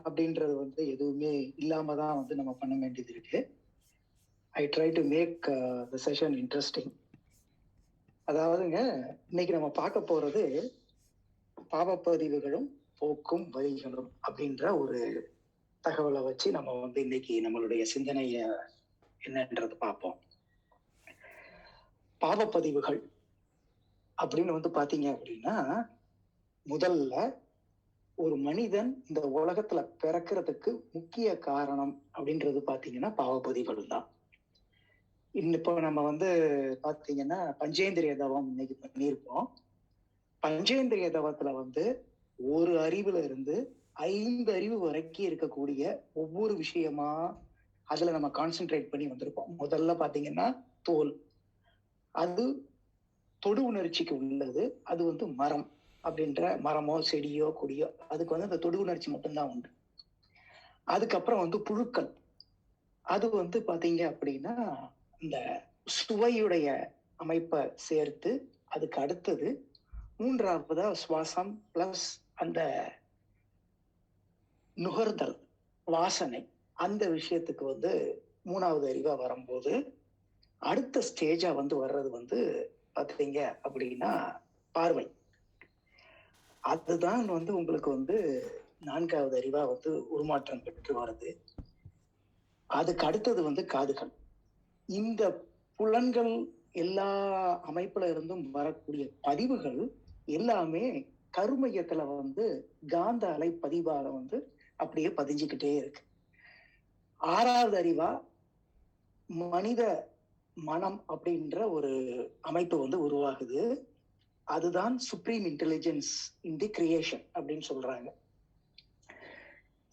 அப்படின்றது வந்து எதுவுமே இல்லாம தான் வந்து நம்ம பண்ண வேண்டியது இருக்கு. I try to make the session interesting. அதாவதுங்க, இன்னைக்கு நம்ம பார்க்க போறது பாவப்பதிவுகளும் போக்கும் வழிகளும் அப்படின்ற ஒரு தகவலை வச்சு நம்ம வந்து இன்னைக்கு நம்மளுடைய சிந்தனைய என்னன்றது பார்ப்போம். பாவப்பதிவுகள் அப்படின்னு வந்து பாத்தீங்க அப்படின்னா, முதல்ல ஒரு மனிதன் இந்த உலகத்துல பிறக்கிறதுக்கு முக்கிய காரணம் அப்படின்றது பாத்தீங்கன்னா பாவப்பதிவுகள் தான். இப்போ நம்ம வந்து பாத்தீங்கன்னா பஞ்சேந்திரிய தவம் இன்னைக்கு பண்ணியிருப்போம். பஞ்சேந்திரிய தவத்துல வந்து ஒரு அறிவுல இருந்து 5 அறிவு வரைக்கும் இருக்கக்கூடிய ஒவ்வொரு விஷயமா அதுல நம்ம கான்சென்ட்ரேட் பண்ணி வந்திருப்போம். முதல்ல பாத்தீங்கன்னா தோல், அது தொடு உணர்ச்சிக்கு உள்ளது. அது வந்து மரம் அப்படின்ற மரமோ செடியோ கொடியோ அதுக்கு வந்து அந்த தொடு உணர்ச்சி மட்டும்தான் உண்டு. அதுக்கப்புறம் வந்து புழுக்கள், அது வந்து பாத்தீங்க அப்படின்னா இந்த சுவையுடைய அமைப்பை சேர்த்து அதுக்கு அடுத்தது மூன்றாவதா சுவாசம் பிளஸ் அந்த நுகர்தல் வாசனை, அந்த விஷயத்துக்கு வந்து மூணாவது அறிவா வரும்போது அடுத்த ஸ்டேஜா வந்து வர்றது வந்து பாத்தீங்க அப்படின்னா பார்வை. அதுதான் வந்து உங்களுக்கு வந்து 4வது அறிவா வந்து உருமாற்றம் பெற்று வருது. அதுக்கு அடுத்தது வந்து காதுகள். இந்த புலன்கள் எல்லா அமைப்புல இருந்தும் வரக்கூடிய பதிவுகள் எல்லாமே கருமையத்துல வந்து காந்த அலை பதிவாக வந்து அப்படியே பதிஞ்சுக்கிட்டே இருக்கு. 6வது அறிவா மனித மனம் அப்படின்ற ஒரு அமைப்பு வந்து உருவாகுது. அதுதான் சுப்ரீம் இன்டெலிஜென்ஸ் இன் தி கிரியேஷன் அப்படின்னு சொல்றாங்க.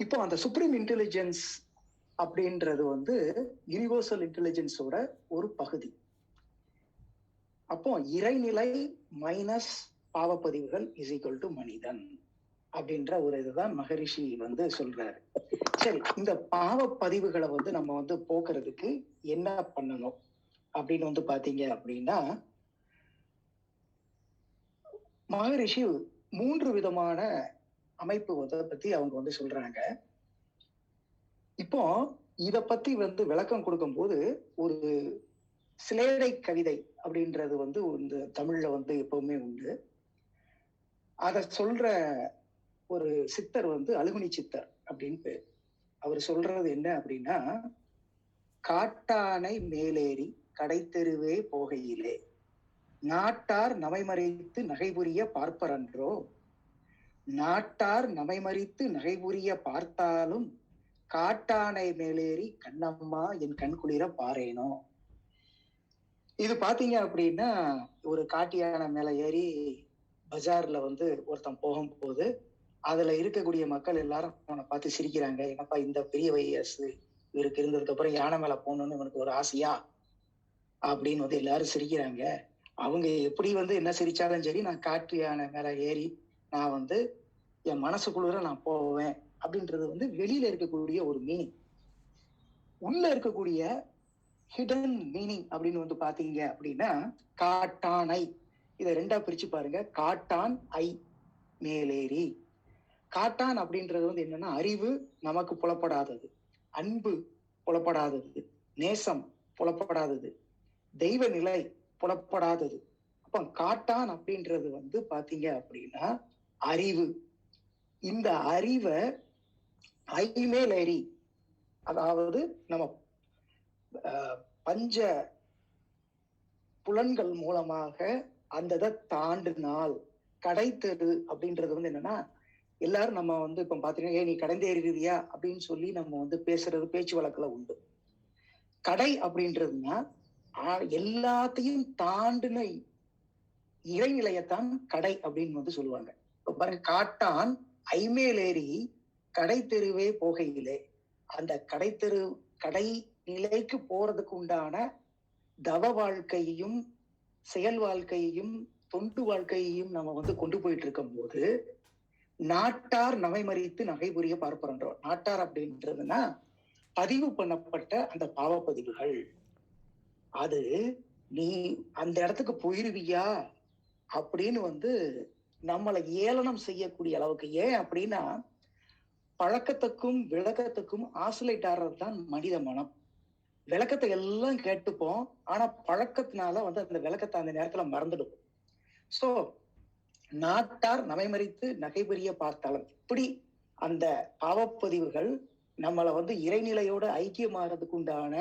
இப்போ அந்த சுப்ரீம் இன்டெலிஜென்ஸ் அப்படின்றது வந்து யூனிவர்சல் இன்டெலிஜென்ஸோட ஒரு பகுதி. அப்போ இறைநிலை மைனஸ் பாவப்பதிவுகள் இஸ் ஈக்குவல் டு மனிதன் அப்படின்ற ஒரு இதுதான் மகரிஷி வந்து சொல்றாரு. சரி, இந்த பாவப்பதிவுகளை வந்து நம்ம வந்து போக்குறதுக்கு என்ன பண்ணணும் அப்படின்னு வந்து பாத்தீங்க அப்படின்னா, மகரிஷி 3 விதமான அமைப்பு பத்தி அவங்க வந்து சொல்றாங்க. இப்போ இத பத்தி வந்து விளக்கம் கொடுக்கும் போது ஒரு சிலேடை கவிதை அப்படின்றது வந்து இந்த தமிழ்ல வந்து எப்பவுமே உண்டு. அத சொல்ற ஒரு சித்தர் வந்து அழுகுனி சித்தர் அப்படின்னு பேர். அவர் சொல்றது என்ன அப்படின்னா, காட்டானை மேலேறி கடைத்தெருவே போகையிலே நாட்டார் நமைமறித்து நகைபுரிய பார்ப்பரன்றோ, நாட்டார் நமைமறித்து நகைபுரிய பார்த்தாலும் காட்டானை மேலேறி கண்ணம்மா என் கண் குளிர பாரேனோ. இது பாத்தீங்க அப்படின்னா, ஒரு காட்டு யானை மேல ஏறி பஜார்ல வந்து ஒருத்தன் போகும்போது அதுல இருக்கக்கூடிய மக்கள் எல்லாரும் அவனை பார்த்து சிரிக்கிறாங்க. என்னப்பா இந்த பெரிய வயசு இவருக்கு இருந்ததுக்கு அப்புறம் யானை மேல போகணும்னு இவனுக்கு ஒரு ஆசையா அப்படின்னு வந்து எல்லாரும் சிரிக்கிறாங்க. அவங்க எப்படி வந்து என்ன சிரிச்சாலும் சரி, நான் காட்டு யானை மேல ஏறி நான் வந்து என் மனசுக்குள்ள நான் போவேன் அப்படின்றது வந்து வெளியில இருக்கக்கூடிய ஒரு மீனிங். உள்ள இருக்கக்கூடிய ஹிடன் மீனிங் அப்படின்னு வந்து பாத்தீங்க அப்படின்னா, காட்டானை, இதை 2ஆ பிரிச்சு பாருங்க. காட்டான் ஐ மேலேறி. காட்டான் அப்படின்றது வந்து என்னன்னா, அறிவு நமக்கு புலப்படாதது, அன்பு புலப்படாதது, நேசம் புலப்படாதது, தெய்வ நிலை புலப்படாதது. அப்ப காட்டான் அப்படின்றது வந்து பாத்தீங்க அப்படின்னா அறிவு. இந்த அறிவை ஐமேலேறி, அதாவது நம்ம பஞ்ச புலன்கள் மூலமாக அந்த இதை தாண்டினால் கடைத்தெரு அப்படின்றது வந்து என்னன்னா, எல்லாரும் நம்ம வந்து இப்ப பாத்தீங்கன்னா, ஏன் நீ கடந்தேறியா அப்படின்னு சொல்லி நம்ம வந்து பேசுறது பேச்சு வழக்குல உண்டு. கடை அப்படின்றதுன்னா எல்லாத்தையும் தாண்டின இறைநிலையத்தான் கடை அப்படின்னு வந்து சொல்லுவாங்க. இப்ப பாருங்க, காட்டான் ஐமேலேறி கடை தெருவே போகையிலே, அந்த கடை நிலைக்கு போறதுக்கு உண்டான தவ வாழ்க்கையையும் செயல் வாழ்க்கையையும் தொண்டு வாழ்க்கையையும் நம்ம வந்து கொண்டு போயிட்டு இருக்கும் போது நாட்டார் நமைமறித்து நகைபுரிய பார்ப்போன்றோம். நாட்டார் அப்படின்றதுன்னா பதிவு பண்ணப்பட்ட அந்த பாவப்பதிவுகள். அது நீ அந்த இடத்துக்கு போயிருவியா அப்படின்னு வந்து நம்மளை ஏளனம் செய்யக்கூடிய அளவுக்கு. ஏன் அப்படின்னா, பழக்கத்துக்கும் விளக்கத்துக்கும் ஆசிலேட் ஆடுறது தான் மனித மனம். விளக்கத்தை எல்லாம் கேட்டுப்போம், ஆனா பழக்கத்தினால வந்து அந்த விளக்கத்தை அந்த நேரத்துல மறந்துடும். சோ நாட்டார் நமைமறித்து நகைபுரிய பார்த்தாலும் இப்படி அந்த பாவப்பதிவுகள் நம்மளை வந்து இறைநிலையோட ஐக்கியமாகிறதுக்கு உண்டான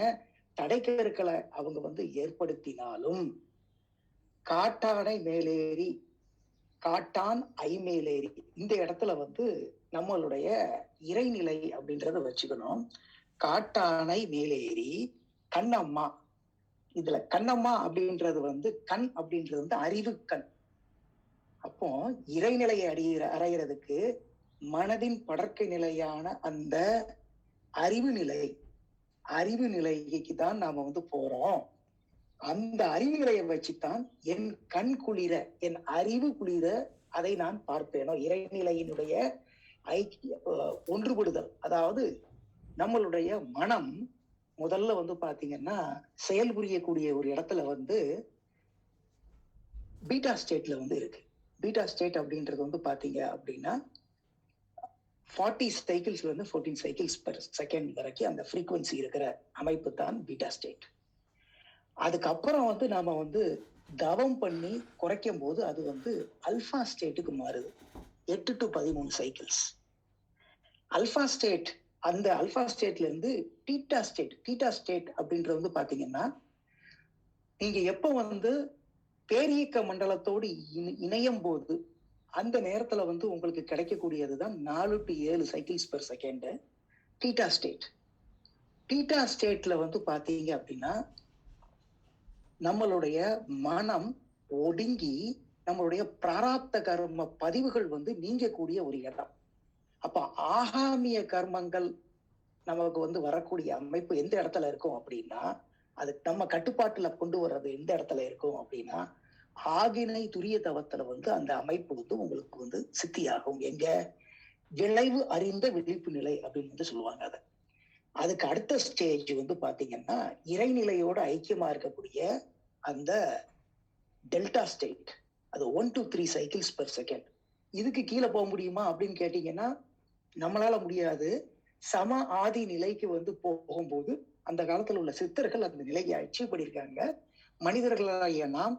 தடைக்கருக்களை அவங்க வந்து ஏற்படுத்தினாலும், காட்டானை மேலேறி காட்டான் ஐமேலேறி இந்த இடத்துல வந்து நம்மளுடைய இறைநிலை அப்படின்றத வச்சுக்கணும். காட்டானை மேலேறி கண்ணம்மா, இதுல கண்ணம்மா அப்படின்றது வந்து கண் அப்படின்றது வந்து அறிவு கண். அப்போ இறைநிலையை அடைகிறதுக்கு மனதின் படற்கை நிலையான அந்த அறிவு நிலைக்கு தான் நாம வந்து போறோம். அந்த அறிவு நிலையை வச்சுத்தான் என் கண் குளிர, என் அறிவு குளிர அதை நான் பார்ப்பேனோ. இறைநிலையினுடைய ஐக்கிய ஒன்றுபடுதல், அதாவது நம்மளுடைய மனம் முதல்ல வந்து பாத்தீங்கன்னா செயல்புரியக்கூடிய ஒரு இடத்துல வந்து பீட்டா ஸ்டேட்ல வந்து இருக்கு. பீட்டா ஸ்டேட் அப்படின்றது வந்து பாத்தீங்க அப்படின்னா 40 சைக்கிள்ஸ்ல இருந்து 14 சைக்கிள்ஸ் பெர் செகண்ட் வரைக்கும் அந்த ஃப்ரீக்வன்சி இருக்கிற அமைப்பு தான் பீட்டா ஸ்டேட். அதுக்கப்புறம் வந்து நாம வந்து தவம் பண்ணி குறைக்கும் போது அது வந்து அல்பா ஸ்டேட்டுக்கு மாறுது. 8 to 13 சைக்கிள்ஸ் அல்பா ஸ்டேட். அந்த அல்பா ஸ்டேட்ல இருந்து பீட்டா ஸ்டேட் அப்படின்றது வந்து பாத்தீங்கன்னா, நீங்க எப்ப வந்து பேரியக்க மண்டலத்தோடு இணையும் போது அந்த நேரத்துல வந்து உங்களுக்கு கிடைக்கக்கூடியதுதான் 4 to 7 cycles per second beta state. Beta ஸ்டேட்ல வந்து பாத்தீங்க அப்படின்னா நம்மளுடைய மனம் ஒடுங்கி நம்மளுடைய பிராராப்த கர்ம பதிவுகள் வந்து நீங்கக்கூடிய ஒரு இடம். அப்ப ஆகாமிய கர்மங்கள் நமக்கு வந்து வரக்கூடிய அமைப்பு எந்த இடத்துல இருக்கும் அப்படின்னா, அது நம்ம கட்டுப்பாட்டுல கொண்டு வர்றது எந்த இடத்துல இருக்கும் அப்படின்னா, ஆகினை துரிய தவத்துல வந்து அந்த அமைப்பு வந்து உங்களுக்கு வந்து சித்தியாகும். எங்க விளைவு அறிந்த விழிப்பு நிலை அப்படின்னு வந்து சொல்லுவாங்க. அதுக்கு அடுத்த ஸ்டேஜ் வந்து பாத்தீங்கன்னா இறைநிலையோட ஐக்கியமா இருக்கக்கூடிய அந்த டெல்டா ஸ்டேட். அது 1 to 3 சைக்கிள்ஸ் பெர் செகண்ட். இதுக்கு கீழே போக முடியுமா அப்படின்னு கேட்டீங்கன்னா நம்மளால முடியாது. சம ஆதி நிலைக்கு வந்து போகும்போது அந்த காலத்துல உள்ள சித்தர்கள் அந்த நிலையை அச்சீவ் பண்ணியிருக்காங்க. மனிதர்களாகிய நாம்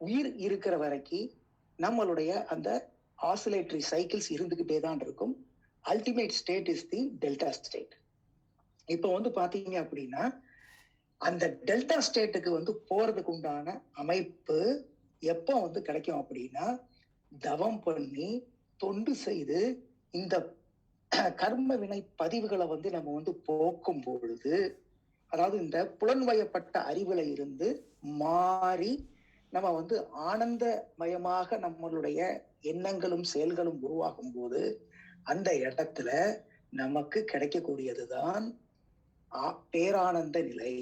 உயிர் இருக்கிற வரைக்கும் நம்மளுடைய அந்த ஆசிலேட்டரி சைக்கிள்ஸ் இருந்துகிட்டே தான் இருக்கும். Ultimate state is the delta state. இப்போ வந்து பாத்தீங்க அப்படின்னா அந்த டெல்டா ஸ்டேட்டுக்கு வந்து போறதுக்கு உண்டான அமைப்பு எப்போ வந்து கிடைக்கும் அப்படின்னா, தவம் பண்ணி தொண்டு செய்து இந்த கர்ம வினை பதிவுகளை வந்து நம்ம வந்து போக்கும் பொழுது, அதாவது இந்த புலன்வயப்பட்ட அறிவுல இருந்து மாறி நம்ம வந்து ஆனந்தமயமாக நம்மளுடைய எண்ணங்களும் செயல்களும் உருவாகும் போது அந்த இடத்துல நமக்கு கிடைக்கக்கூடியதுதான் பேரானந்த நிலை.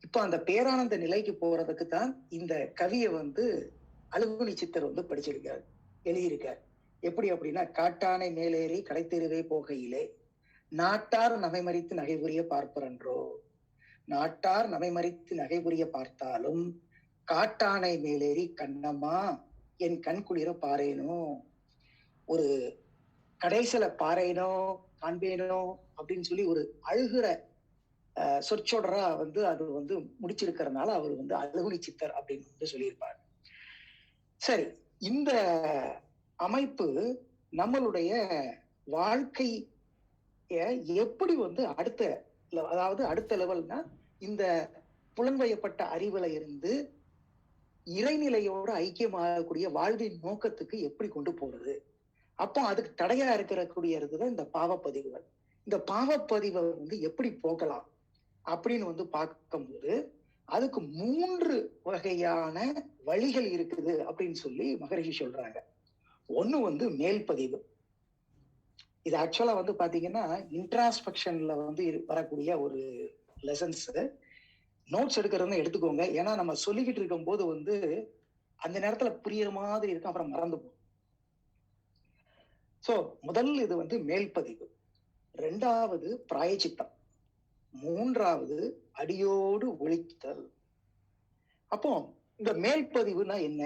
இப்ப அந்த பேரானந்த நிலைக்கு போறதுக்கு தான் இந்த கவியை வந்து அழுகுனி சித்தர் வந்து படிச்சிருக்காரு, எழுதியிருக்கார். எப்படி அப்படின்னா, காட்டானை மேலேறி கடைத்தெருவே போகையிலே நாட்டார் நகைமறித்து நகைபுரிய பார்ப்பரன்றோ, நாட்டார் நகைமறித்து நகைபுரிய பார்த்தாலும் காட்டானை மேலேறி கண்ணம்மா என் கண் குளிர பாரேனோ. ஒரு கடைசியில பாரேனோ காண்பேனோ அப்படின்னு சொல்லி ஒரு அழுகிற சொற்றொடரா வந்து அது வந்து முடிச்சிருக்கிறதுனால அவர் வந்து அழுகுனி சித்தர் அப்படின்னு வந்து சொல்லியிருப்பார். சரி, இந்த அமைப்பு நம்மளுடைய வாழ்க்கை எப்படி வந்து அடுத்த லெவல்னா இந்த புலன்வயப்பட்ட அறிவுல இருந்து இறைநிலையோட ஐக்கியமாகக்கூடிய வாழ்வின் நோக்கத்துக்கு எப்படி கொண்டு போறது. அப்போ அதுக்கு தடையா இருக்கக்கூடியதுதான் இந்த பாவப்பதிவுகள். இந்த பாவப்பதிவை வந்து எப்படி போகலாம் அப்படின்னு வந்து பார்க்கும்போது அதுக்கு 3 வகையான வழிகள் இருக்குது அப்படின்னு சொல்லி மகரிஷி சொல்றாங்க. ஒண்ணு வந்து மேல் பதிவு. இது ஆக்சுவலா வந்து பாத்தீங்கன்னா இன்ட்ராஸ்பெக்ஷன்ல வந்து வரக்கூடிய ஒரு லெசன்ஸ். நோட்ஸ் எடுக்கிறதுன்னு எடுத்துக்கோங்க. ஏன்னா நம்ம சொல்லிக்கிட்டு இருக்கும் போது வந்து அந்த நேரத்துல புரியுற மாதிரி இருக்கும், அப்புறம் மறந்து போகும். சோ முதல் இது வந்து மேல் பதிவு, 2வது பிராயச்சித்தம், 3வது அடியோடு ஒழித்தல். அப்போ இந்த மேல் பதிவுனா என்ன?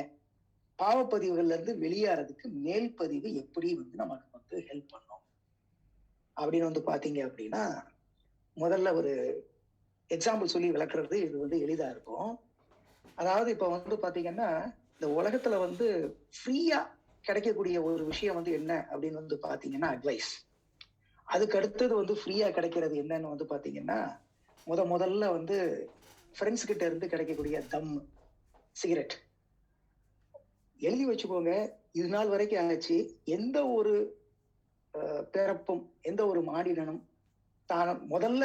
பாவப்பதிவுகள்ல இருந்து வெளியேறதுக்கு மேல் பதிவு எப்படி வந்து நமக்கு வந்து ஹெல்ப் பண்ணும் அப்படின்னு வந்து பாத்தீங்க அப்படின்னா, முதல்ல ஒரு எக்ஸாம்பிள் சொல்லி விளக்குறது இது வந்து எளிதா இருக்கும். அதாவது இப்ப வந்து பாத்தீங்கன்னா, இந்த உலகத்துல வந்து ஃப்ரீயா கிடைக்கக்கூடிய ஒரு விஷயம் வந்து என்ன அப்படின்னு வந்து பாத்தீங்கன்னா அட்வைஸ். அதுக்கு அடுத்தது வந்து ஃப்ரீயா கிடைக்கிறது என்னன்னு வந்து பாத்தீங்கன்னா, முதல்ல வந்து ஃப்ரெண்ட்ஸ் கிட்ட இருந்து கிடைக்கக்கூடிய சிகரெட். எழுதி வச்சுக்கோங்க. இது நாள் வரைக்கும் ஆச்சு. எந்த ஒரு பிறப்பும், எந்த ஒரு மானிடனும் தான் முதல்ல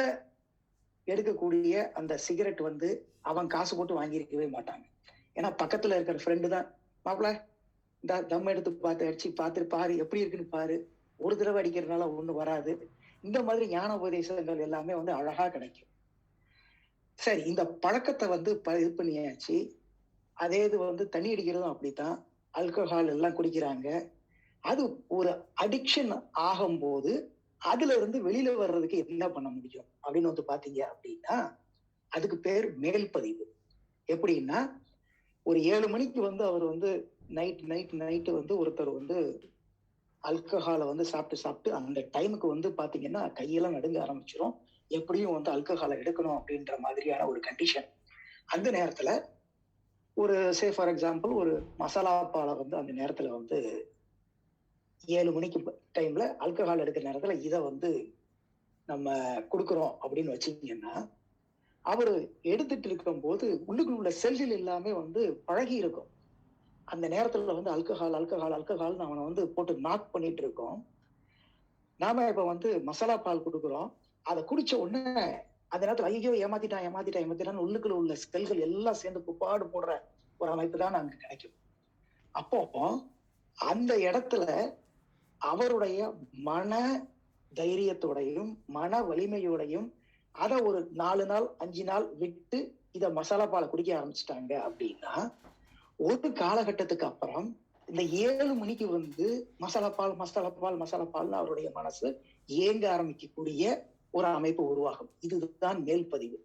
எடுக்கக்கூடிய அந்த சிகரெட் வந்து அவன் காசு போட்டு வாங்கியிருக்கவே மாட்டாங்க. ஏன்னா பக்கத்துல இருக்கிற ஃப்ரெண்டு தான், மாப்பிள இந்த தம் எடுத்து பார்த்து அடிச்சு பார்த்துட்டு பாரு, எப்படி இருக்குன்னு பாரு. ஒரு தடவை அடிக்கிறதுனால ஒண்ணும் வராது. இந்த மாதிரி ஞான உபதேசங்கள் எல்லாமே வந்து அழகா கிடைக்கும். சரி, இந்த பழக்கத்தை வந்து இது பண்ணியாச்சு. அதே இது வந்து தண்ணி அடிக்கிறதும் அப்படித்தான். ஆல்கஹால் எல்லாம் குடிக்கிறாங்க. அது ஒரு அடிக்ஷன் ஆகும்போது அதுல இருந்து வெளியில வர்றதுக்கு என்ன பண்ண முடியும் அப்படின்னு வந்து பாத்தீங்க அப்படின்னா, அதுக்கு பேர் மேல் பதிவு. எப்படின்னா, ஒரு 7 மணிக்கு வந்து அவர் வந்து நைட்டு வந்து ஒருத்தர் வந்து ஆல்கஹாலை வந்து சாப்பிட்டு அந்த டைமுக்கு வந்து பாத்தீங்கன்னா கையெல்லாம் நடுங்க ஆரம்பிச்சிடும். எப்படியும் வந்து ஆல்கஹாலை எடுக்கணும் அப்படின்ற மாதிரியான ஒரு கண்டிஷன். அந்த நேரத்துல ஒரு ஃபார் எக்ஸாம்பிள் ஒரு மசாலா பாலை வந்து அந்த நேரத்துல வந்து 7 மணிக்கு டைம்ல ஆல்கஹால் எடுக்கிற நேரத்துல இதை வந்து நம்ம கொடுக்குறோம் அப்படின்னு வச்சீங்கன்னா, அவரு எடுத்துட்டு இருக்கும் போது உள்ளுக்குள்ள உள்ள செல்கள் எல்லாமே வந்து பழகி இருக்கும். அந்த நேரத்துல வந்து அல்கஹால்னு அவனை வந்து போட்டு நாக் பண்ணிட்டு இருக்கோம். நாம இப்ப வந்து மசாலா பால் கொடுக்குறோம். அதை குடிச்ச உடனே அந்த நேரத்துல ஐயோ ஏமாத்திட்டான்னு உள்ளுக்குள்ள உள்ள செல்கள் எல்லாம் சேர்ந்து புப்பாடு போடுற ஒரு அமைப்பு தான் அங்க கிடைக்கும். அப்போ அந்த இடத்துல அவருடைய மன தைரியத்தோடையும் மன வலிமையோடையும் அதை ஒரு 4 நாள் 5 நாள் விட்டு இத மசாலா பாலை குடிக்க ஆரம்பிச்சுட்டாங்க அப்படின்னா, ஒரு காலகட்டத்துக்கு அப்புறம் இந்த 7 மணிக்கு வந்து மசாலா பால்னு அவருடைய மனசு ஏங்க ஆரம்பிக்கக்கூடிய ஒரு அமைப்பு உருவாகும். இதுதான் மேல் பதிவு.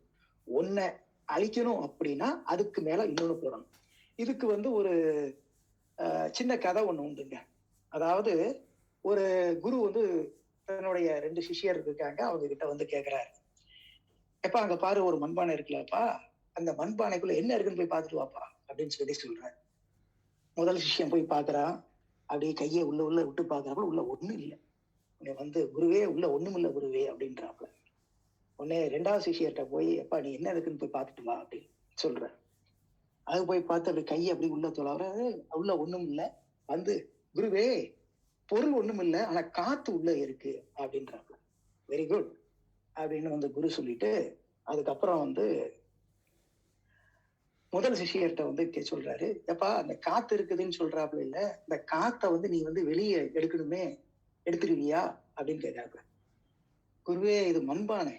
ஒன்ன அழிக்கணும் அப்படின்னா அதுக்கு மேல இன்னொன்னு போடணும். இதுக்கு வந்து ஒரு சின்ன கதை ஒண்ணு உண்டுங்க. அதாவது ஒரு குரு வந்து தன்னுடைய 2 சிஷ்யர் இருக்காங்க. அவங்க கிட்ட வந்து கேக்குறாரு, எப்பா அங்க பாரு ஒரு மண்பானை இருக்குல்லப்பா, அந்த மண்பானைக்குள்ள என்ன இருக்குன்னு போய் பார்த்துட்டு வாப்பா அப்படின்னு சொல்லி சொல்றாரு. முதல் சிஷ்யன் போய் பாக்குறான். அப்படியே கையை உள்ள விட்டு பாக்குறாப்புல உள்ள ஒண்ணும் இல்லை. வந்து குருவே உள்ள ஒண்ணும் இல்லை குருவே அப்படின்றாப்புல. உடனே 2வது சிஷ்யர்கிட்ட போய், எப்பா நீ என்ன இருக்குன்னு போய் பார்த்துட்டு வா அப்படின்னு சொல்ற. அது போய் பார்த்து அப்படி கையை அப்படி உள்ள தொலைவர, உள்ள ஒண்ணும் இல்லை. வந்து குருவே பொருள் ஒண்ணும் இல்லை, ஆனா காத்து உள்ள இருக்கு அப்படின்றாப்புல. வெரி குட் அப்படின்னு வந்து குரு சொல்லிட்டு, அதுக்கப்புறம் வந்து முதல் சிஷியர்கிட்ட வந்து சொல்றாரு, எப்பா அந்த காத்து இருக்குதுன்னு சொல்றாப்புல, இல்ல இந்த காத்தை வந்து நீ வந்து வெளியே எடுக்கணுமே, எடுத்துருவியா அப்படின்னு கேட்கறாப்புல. குருவே இது மண்பானை,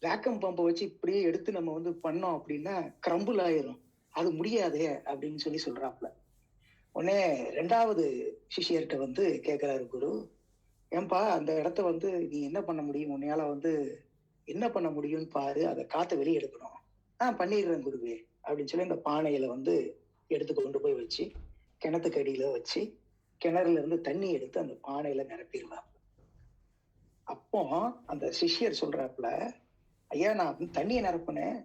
வேக்கம் பம்பை வச்சு இப்படியே எடுத்து நம்ம வந்து பண்ணோம் அப்படின்னா கிரம்பிள் ஆயிரும், அது முடியாதே அப்படின்னு சொல்லி சொல்றாப்புல. உடனே 2வது சிஷியர்கிட்ட வந்து கேட்கிறாரு குரு, ஏன்பா அந்த இடத்த வந்து நீ என்ன பண்ண முடியும், உன்னையால வந்து என்ன பண்ண முடியும்னு பாரு, அதை காத்தை வெளியே எடுக்கணும். பண்ணிடுறேன் குருவே அப்படின்னு சொல்லி இந்த பானையில வந்து எடுத்து கொண்டு போய் வச்சு கிணத்துக்கு அடியில வச்சு கிணறுல இருந்து தண்ணி எடுத்து அந்த பானையில நிரப்பிடுவாங்க. அப்போ அந்த சிஷ்யர் சொல்றாப்புல, ஐயா நான் தண்ணியை நிரப்புனேன்,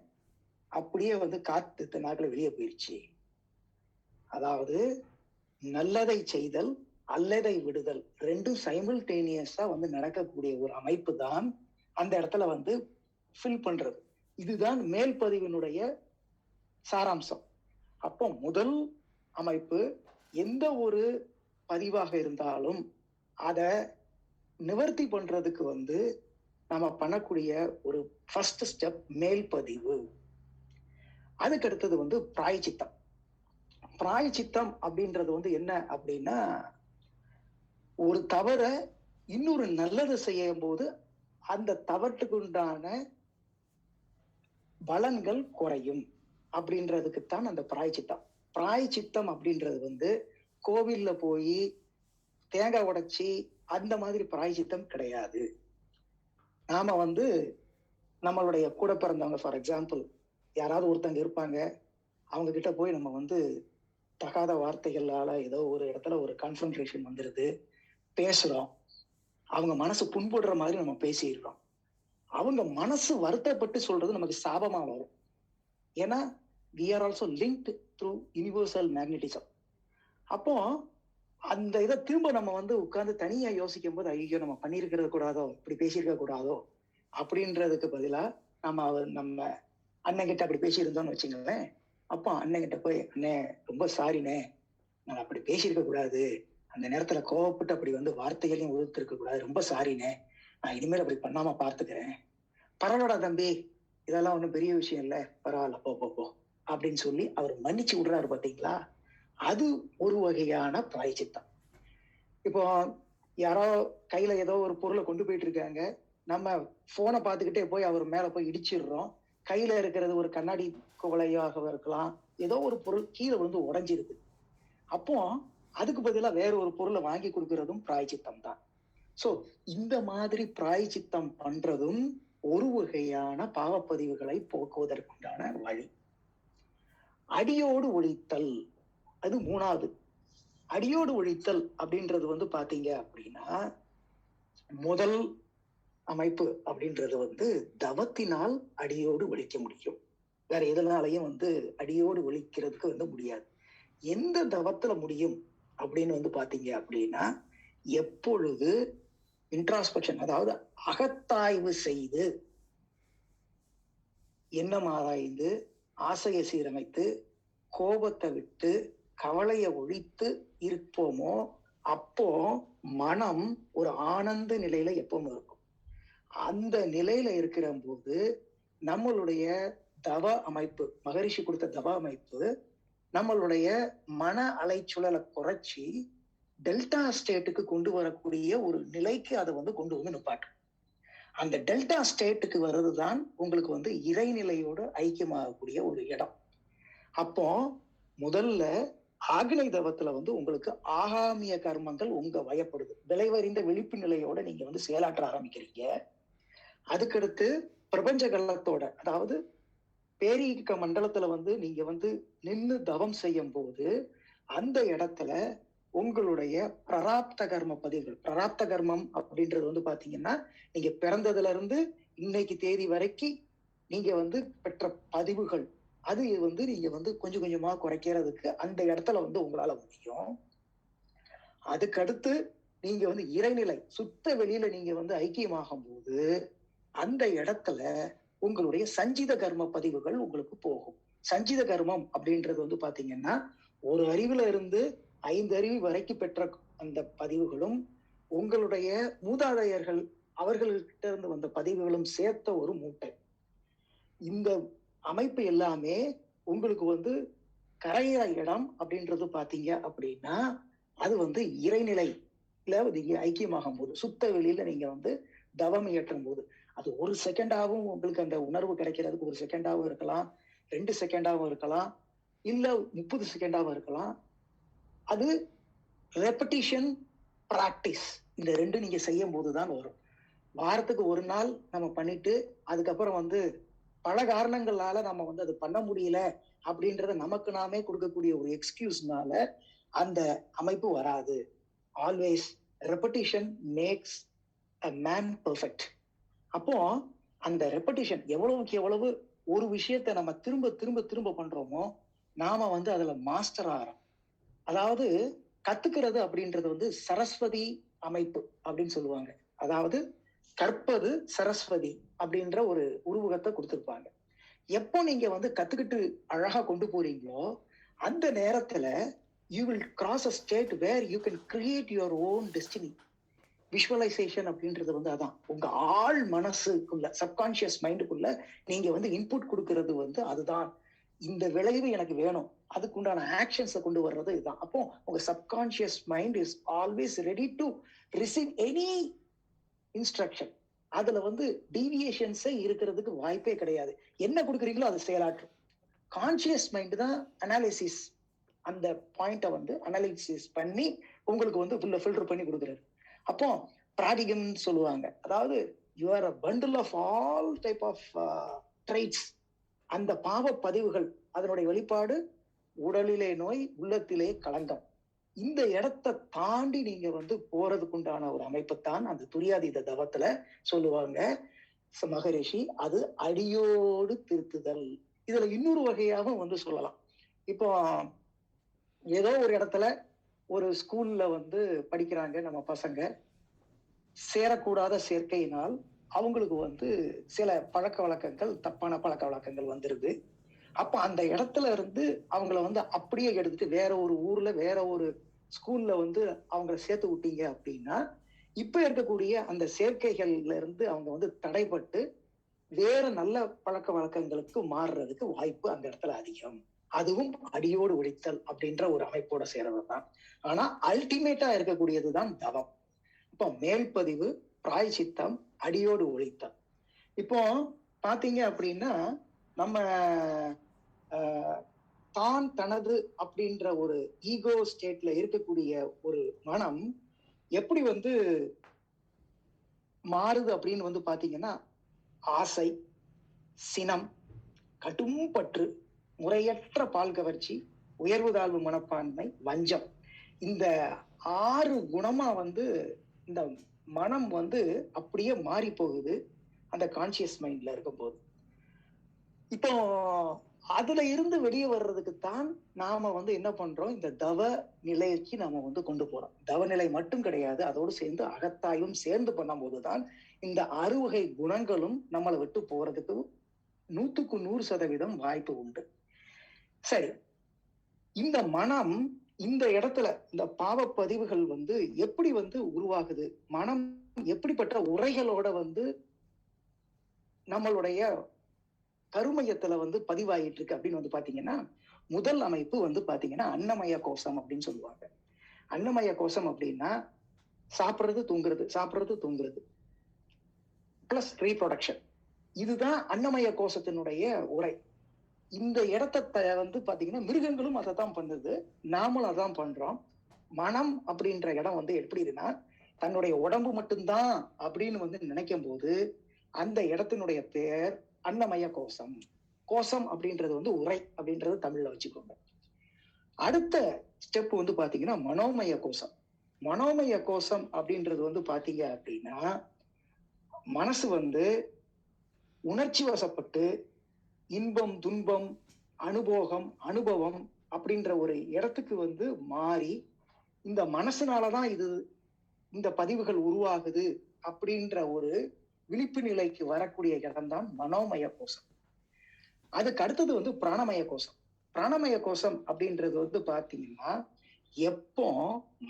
அப்படியே வந்து காத்து நாட்கள் வெளியே போயிடுச்சு. அதாவது நல்லதை செய்தல் அல்லதை விடுதல் ரெண்டும் சைமல்டேனியஸா வந்து நடக்கக்கூடிய ஒரு அமைப்பு தான் அந்த இடத்துல வந்து ஃபில் பண்றது. இதுதான் மேல் பதிவினுடைய சாராம்சம். அப்போ முதல் அமைப்பு எந்த ஒரு பதிவாக இருந்தாலும் அதை நிவர்த்தி பண்றதுக்கு வந்து நம்ம பண்ணக்கூடிய ஒரு ஃபர்ஸ்ட் ஸ்டெப் மேல் பதிவு. அதுக்கு அடுத்தது வந்து பிராயச்சித்தம். பிராயச்சித்தம் அப்படின்றது வந்து என்ன அப்படின்னா, ஒரு தவற இன்னொரு நல்லது செய்யும் போது அந்த தவற்றுக்கு உண்டான பலன்கள் குறையும் அப்படின்றதுக்குத்தான் அந்த பிராயச்சித்தம். பிராயச்சித்தம் அப்படின்றது வந்து கோவில்ல போய் தேங்காய் உடைச்சி அந்த மாதிரி பிராயச்சித்தம் கிடையாது. நாம வந்து நம்மளுடைய கூட பிறந்தவங்க, ஃபார் எக்ஸாம்பிள் யாராவது ஒருத்தங்க இருப்பாங்க, அவங்க கிட்ட போய் நம்ம வந்து தகாத வார்த்தைகளால ஏதோ ஒரு இடத்துல ஒரு கான்ஃபரன்ட்ரேஷன் வந்துருது, பேசுறோம். அவங்க மனசு புண்படுற மாதிரி நம்ம பேசிடுறோம். அவங்க மனசு வருத்தப்பட்டு சொல்றது நமக்கு சாபமா வரும். ஏன்னா we are also linked through universal magnetism. அப்போ அந்த இதை திரும்ப நம்ம வந்து உட்கார்ந்து தனியா யோசிக்கும் போது, ஐயோ நம்ம பண்ணியிருக்கிறது கூடாதோ, இப்படி பேசியிருக்க கூடாதோ அப்படின்றதுக்கு பதிலா நம்ம அண்ணன் கிட்ட அப்படி பேசியிருந்தோம்னு வச்சுங்களேன். அப்போ அண்ணன் கிட்ட போய், அண்ணே ரொம்ப சாரிண்ணே, நான் அப்படி பேசியிருக்க கூடாது, அந்த நேரத்துல கோவப்பட்டு அப்படி வந்து வார்த்தைகளையும் உதிர்த்திருக்க கூடாது, ரொம்ப சாரிண்ணே, நான் இனிமேல் அப்படி பண்ணாம பார்த்துக்கிறேன். பரவாயில்லடா தம்பி, இதெல்லாம் ஒன்றும் பெரிய விஷயம் இல்லை, பரவாயில்ல, போ அப்படின்னு சொல்லி அவர் மன்னிச்சு விடுறாரு பாத்தீங்களா? அது ஒரு வகையான பிராயச்சித்தம். இப்போ யாரோ கையில ஏதோ ஒரு பொருளை கொண்டு போயிட்டு இருக்காங்க, நம்ம போனை பார்த்துக்கிட்டே போய் அவர் மேல போய் இடிச்சிடுறோம். கையில இருக்கிறது ஒரு கண்ணாடி குவளையாக இருக்கலாம், ஏதோ ஒரு பொருள் கீழே வந்து உடைஞ்சிருக்கு. அப்போ அதுக்கு பதிலாக வேற ஒரு பொருளை வாங்கி கொடுக்கறதும் பிராயச்சித்தம் தான். சோ இந்த மாதிரி பிராயச்சித்தம் பண்றதும் ஒரு வகையான பாவப்பதிவுகளை போக்குவதற்குண்டான வழி. அடியோடு ஒழித்தல், அது மூணாவது. அடியோடு ஒழித்தல் அப்படின்றது வந்து பாத்தீங்க அப்படின்னா, முதல் அமைப்பு அப்படின்றது வந்து தவத்தினால் அடியோடு ஒழிக்க முடியும். வேற எதனாலையும் வந்து அடியோடு ஒழிக்கிறதுக்கு வந்து முடியாது. எந்த தவத்துல முடியும் அப்படின்னு வந்து பாத்தீங்க அப்படின்னா, எப்பொழுது இன்ட்ராஸ்பெக்ஷன், அதாவது அகத்தாய்வு செய்து, எண்ணம் ஆராய்ந்து, ஆசையை சீரமைத்து, கோபத்தை விட்டு, கவலையை ஒழித்து இருப்போமோ, அப்போ மனம் ஒரு ஆனந்த நிலையில எப்பவும் இருக்கும். அந்த நிலையில இருக்கிற போது நம்மளுடைய தவ அமைப்பு, மகரிஷி கொடுத்த தவ அமைப்பு நம்மளுடைய மன அலைச்சுழலை குறைச்சி டெல்டா ஸ்டேட்டுக்கு கொண்டு வரக்கூடிய ஒரு நிலைக்கு அதை வந்து கொண்டு வந்து நிப்பாட்டும். அந்த டெல்டா ஸ்டேட்டுக்கு வர்றதுதான் உங்களுக்கு வந்து இறைநிலையோடு ஐக்கியமாகக்கூடிய ஒரு இடம். அப்போ முதல்ல ஆக்னை தவத்துல வந்து உங்களுக்கு ஆகாமிய கர்மங்கள் உங்க வயப்படுது, விளைவறிந்த விழிப்பு நிலையோட நீங்க வந்து செயலாற்ற ஆரம்பிக்கிறீங்க. அதுக்கடுத்து பிரபஞ்ச கள்ளத்தோட, அதாவது பேரீக மண்டலத்துல வந்து நீங்க வந்து நின்று தவம் செய்யும் போது அந்த இடத்துல உங்களுடைய பிராராப்த கர்ம பதிவுகள், பிராராப்த கர்மம் அப்படின்றது வந்து பாத்தீங்கன்னா, நீங்க பிறந்ததுல இருந்து இன்னைக்கு தேதி வரைக்கும் நீங்க வந்து பெற்ற பதிவுகள், அது வந்து நீங்க வந்து கொஞ்சம் கொஞ்சமா குறைக்கிறதுக்கு அந்த இடத்துல வந்து உங்களால முடியும். அதுக்கடுத்து நீங்க வந்து இறைநிலை சுத்த வெளியில நீங்க வந்து ஐக்கியமாகும் போது அந்த இடத்துல உங்களுடைய சஞ்சித கர்ம பதிவுகள் உங்களுக்கு போகும். சஞ்சித கர்மம் அப்படின்றது வந்து பாத்தீங்கன்னா, ஒரு அறிவுல இருந்து 5 அறிவு வரைக்கும் பெற்ற அந்த பதிவுகளும் உங்களுடைய மூதாதையர்கள் அவர்கள்கிட்ட இருந்து வந்த பதிவுகளும் சேர்த்த ஒரு மூட்டை. இந்த அமைப்பு எல்லாமே உங்களுக்கு வந்து கரையிற இடம் அப்படின்றது பாத்தீங்க அப்படின்னா, அது வந்து இறைநிலையில நீங்க ஐக்கியமாகும் போது, சுத்த வெளியில நீங்க வந்து தவம் இயற்றும் போது, அது ஒரு செகண்டாகவும் உங்களுக்கு அந்த உணர்வு கிடைக்கிறதுக்கு 1 செகண்டாகவும் இருக்கலாம், 2 செகண்டாகவும் இருக்கலாம், இல்ல 30 செகண்டாகவும் இருக்கலாம். அது ரெப்படிஷன், பிராக்டிஸ், இந்த 2 நீங்க செய்யும் போதுதான் வரும். வாரத்துக்கு 1 நாள் நம்ம பண்ணிட்டு அதுக்கப்புறம் வந்து பல காரணங்களால நம்ம வந்து அது பண்ண முடியல அப்படின்றத நமக்கு நாமே கொடுக்கக்கூடிய ஒரு எக்ஸ்கியூஸ்னால அந்த அமைப்பு வராது. Always repetition maths a man perfect. அப்போ அந்த ரெப்படிஷன் எவ்வளவுக்கு எவ்வளவு ஒரு விஷயத்த நம்ம திரும்ப திரும்ப திரும்ப பண்றோமோ, நாம வந்து அதுல மாஸ்டர் ஆகிறோம். அதாவது கத்துக்கிறது அப்படின்றது வந்து சரஸ்வதி அமைப்பு அப்படின்னு சொல்லுவாங்க. அதாவது கற்பது சரஸ்வதி அப்படின்ற ஒரு உருவகத்தை கொடுத்திருப்பாங்க. எப்போ நீங்க வந்து கத்துக்கிட்டு அழகா கொண்டு போறீங்களோ, அந்த நேரத்துல you will cross a state where you can create your own destiny. Visualisation அப்படின்றது வந்து அதான், உங்க ஆள் மனசுக்குள்ள, சப்கான்சியஸ் மைண்டுக்குள்ள நீங்க வந்து இன்புட் கொடுக்கறது வந்து அதுதான். இந்த விளைவு எனக்கு வேணும், அதுக்கு உண்டான ஆக்ஷன்ஸை கொண்டு வர்றது இதுதான். அப்போ உங்க subconscious mind is always ready to receive any instruction. அதுல வந்து டீவியேஷன்ஸே இருக்கிறதுக்கு வாய்ப்பே கிடையாது. என்ன கொடுக்குறீங்களோ அது செயலாற்றும். கான்சியஸ் மைண்ட் தான் அனாலிசிஸ், அந்த பாயிண்ட வந்து அனாலிசிஸ் பண்ணி உங்களுக்கு வந்து ஃபில்டர் பண்ணி கொடுக்குறாரு. அப்போ பிராடிகம் சொல்லுவாங்க, அதாவது you are a bundle of all type of traits. அந்த பாவ பதிவுகள் அதனுடைய வெளிப்பாடு உடலிலே நோய், உள்ளத்திலே களங்கம். இந்த இடத்தை தாண்டி நீங்க வந்து போறதுக்கு உண்டான ஒரு அமைப்பைத்தான் அந்த துரியாதீத தவத்துல சொல்லுவாங்க மகரிஷி. அது அடியோடு திருத்துதல். இதுல இன்னொரு வகையாகவும் வந்து சொல்லலாம். இப்போ ஏதோ ஒரு இடத்துல ஒரு ஸ்கூல்ல வந்து படிக்கிறாங்க நம்ம பசங்க. சேரக்கூடாத சேர்க்கையினால் அவங்களுக்கு வந்து சில பழக்க வழக்கங்கள், தப்பான பழக்க வழக்கங்கள் வந்துருது. அப்ப அந்த இடத்துல இருந்து அவங்கள வந்து அப்படியே எடுத்துட்டு வேற ஒரு ஊர்ல வேற ஒரு ஸ்கூல்ல வந்து அவங்கள சேர்த்து விட்டீங்க அப்படின்னா, இப்ப இருக்கக்கூடிய அந்த சேர்க்கைகள்ல இருந்து அவங்க வந்து தடைபட்டு வேற நல்ல பழக்க வழக்கங்களுக்கு மாறுறதுக்கு வாய்ப்பு அந்த இடத்துல அதிகம். அதுவும் அடியோடு ஒழித்தல் அப்படின்ற ஒரு அமைப்போட சேர்றதுதான். ஆனா அல்டிமேட்டா இருக்கக்கூடியதுதான் தவம். இப்போ மேல்பதிவு, பிராயச்சித்தம், அடியோடு ஒழித்தல். இப்போ பாத்தீங்க அப்படின்னா நம்ம தான் தனது அப்படின்ற ஒரு ஈகோ ஸ்டேட்ல இருக்கக்கூடிய ஒரு மனம் எப்படி வந்து மாறுது அப்படின்னு வந்து பாத்தீங்கன்னா, ஆசை, சினம், கடும் பற்று, முறையற்ற பால் கவர்ச்சி, உயர்வு தாழ்வு மனப்பான்மை, வஞ்சம், இந்த 6 குணமா வந்து இந்த மனம் வந்து அப்படியே மாறி போகுது அந்த கான்சியஸ் மைண்ட்ல இருக்கும்போது. இப்போ அதுல இருந்து வெளியே வர்றதுக்குத்தான் நாம வந்து என்ன பண்றோம், இந்த தவ நிலைக்கு நாம வந்து கொண்டு போறோம். தவ நிலை மட்டும் கிடையாது, அதோடு சேர்ந்து அகத்தாயும் சேர்ந்து பண்ணும்போதுதான் இந்த 6 வகை குணங்களும் நம்மளை விட்டு போறதுக்கு 100க்கு 100% வாய்ப்பு உண்டு. சரி, இந்த மனம் இந்த இடத்துல இந்த பாவ பதிவுகள் வந்து எப்படி வந்து உருவாகுது, மனம் எப்படிப்பட்ட உரைகளோட வந்து நம்மளுடைய கருமையத்துல வந்து பதிவாயிட்டு இருக்கு அப்படின்னு வந்து பாத்தீங்கன்னா, முதல் அமைப்பு வந்து பாத்தீங்கன்னா அன்னமய கோஷம் அப்படின்னு சொல்லுவாங்க. அன்னமய கோஷம் அப்படின்னா சாப்பிடுறது தூங்குறது, சாப்பிடுறது தூங்குறது பிளஸ் ரீப்ரொடக்ஷன். இதுதான் அன்னமய கோஷத்தினுடைய உரை. இந்த இடத்தை வந்து பாத்தீங்கன்னா மிருகங்களும் அதை தான் பண்ணுது, நாமளும் அதான் பண்றோம். மனம் அப்படின்ற இடம் வந்து எப்படி இருக்குன்னா, தன்னுடைய உடம்பு மட்டும்தான் அப்படின்னு வந்து நினைக்கும் போது அந்த இடத்தினுடைய பெயர் அன்னமய கோஷம். கோஷம் அப்படின்றது வந்து உரை அப்படின்றது தமிழ்ல வச்சுக்கோங்க. அடுத்த ஸ்டெப் வந்து பாத்தீங்கன்னா மனோமய கோஷம். மனோமய கோஷம் அப்படின்றது வந்து பாத்தீங்க அப்படின்னா, மனசு வந்து உணர்ச்சி வசப்பட்டு இன்பம், துன்பம், அனுபோகம், அனுபவம் அப்படின்ற ஒரு இடத்துக்கு வந்து மாறி இந்த மனசுனாலதான் இது இந்த பதிவுகள் உருவாகுது அப்படின்ற ஒரு விழிப்பு நிலைக்கு வரக்கூடிய இடம்தான் மனோமய கோஷம். அதுக்கு அடுத்தது வந்து பிராணமய கோஷம். பிராணமய கோஷம் அப்படின்றது வந்து பாத்தீங்கன்னா, எப்போ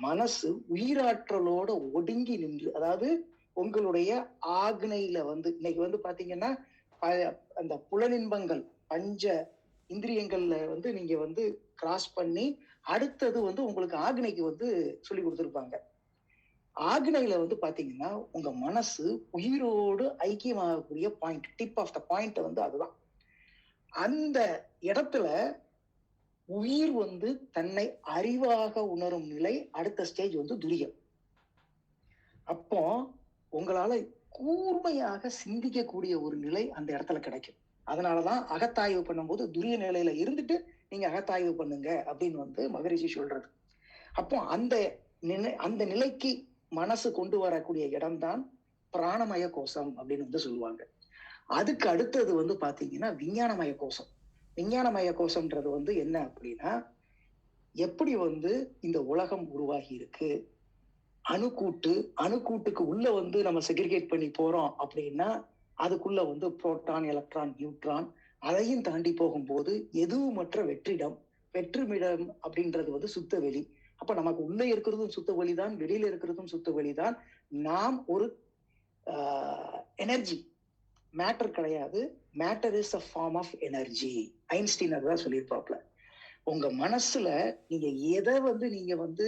மனசு உயிராற்றலோட ஒடுங்கி நின்று, அதாவது உங்களுடைய ஆக்னையில வந்து இன்னைக்கு வந்து பாத்தீங்கன்னா அந்த புலனின்பங்கள் பஞ்ச இந்திரியங்கள்ல வந்து நீங்க வந்து கிராஸ் பண்ணி அடுத்தது வந்து உங்களுக்கு ஆக்னைக்கு வந்து சொல்லி கொடுத்துருப்பாங்க. ஆக்னையில வந்து பாத்தீங்கன்னா உங்க மனசு உயிரோடு ஐக்கியமாகக்கூடிய point, tip of the point வந்து அதுதான். அந்த இடத்துல உயிர் வந்து தன்னை அறிவாக உணரும் நிலை அடுத்த ஸ்டேஜ் வந்து துரியம். அப்போ உங்களால கூர்மையாக சிந்திக்கக்கூடிய ஒரு நிலை அந்த இடத்துல கிடைக்கும். அதனாலதான் அகத்தாய்வு பண்ணும்போது துரிய நிலையில இருந்துட்டு நீங்க அகத்தாய்வு பண்ணுங்க அப்படின்னு வந்து மகரிஷி சொல்றது. அப்போ அந்த நிலைக்கு மனசு கொண்டு வரக்கூடிய இடம்தான் பிராணமய கோஷம் அப்படின்னு வந்து சொல்லுவாங்க. அதுக்கு அடுத்தது வந்து பாத்தீங்கன்னா விஞ்ஞானமய கோஷம். விஞ்ஞானமய கோஷம்ன்றது வந்து என்ன அப்படின்னா, எப்படி வந்து இந்த உலகம் உருவாகி இருக்கு, அணுக்கூட்டுக்கு உள்ள வந்து நம்ம செக்ரிகேட் பண்ணி போறோம் அப்படின்னா அதுக்குள்ள வந்து புரோட்டான், எலக்ட்ரான், நியூட்ரான், அதையும் தாண்டி போகும்போது எதுவுமற்ற வெற்றுமிடம் அப்படின்றது வந்து சுத்த வெளி. அப்ப நமக்கு உள்ள இருக்கிறதும் சுத்த வெளிதான், வெளியில இருக்கிறதும் சுத்த வெளிதான். நாம் ஒரு எனர்ஜி, மேட்டர் கிடையாது. Matter is a form of energy. Einstein அதுதான் சொல்லியிருப்பாப்ல. உங்க மனசுல நீங்க எதை வந்து நீங்க வந்து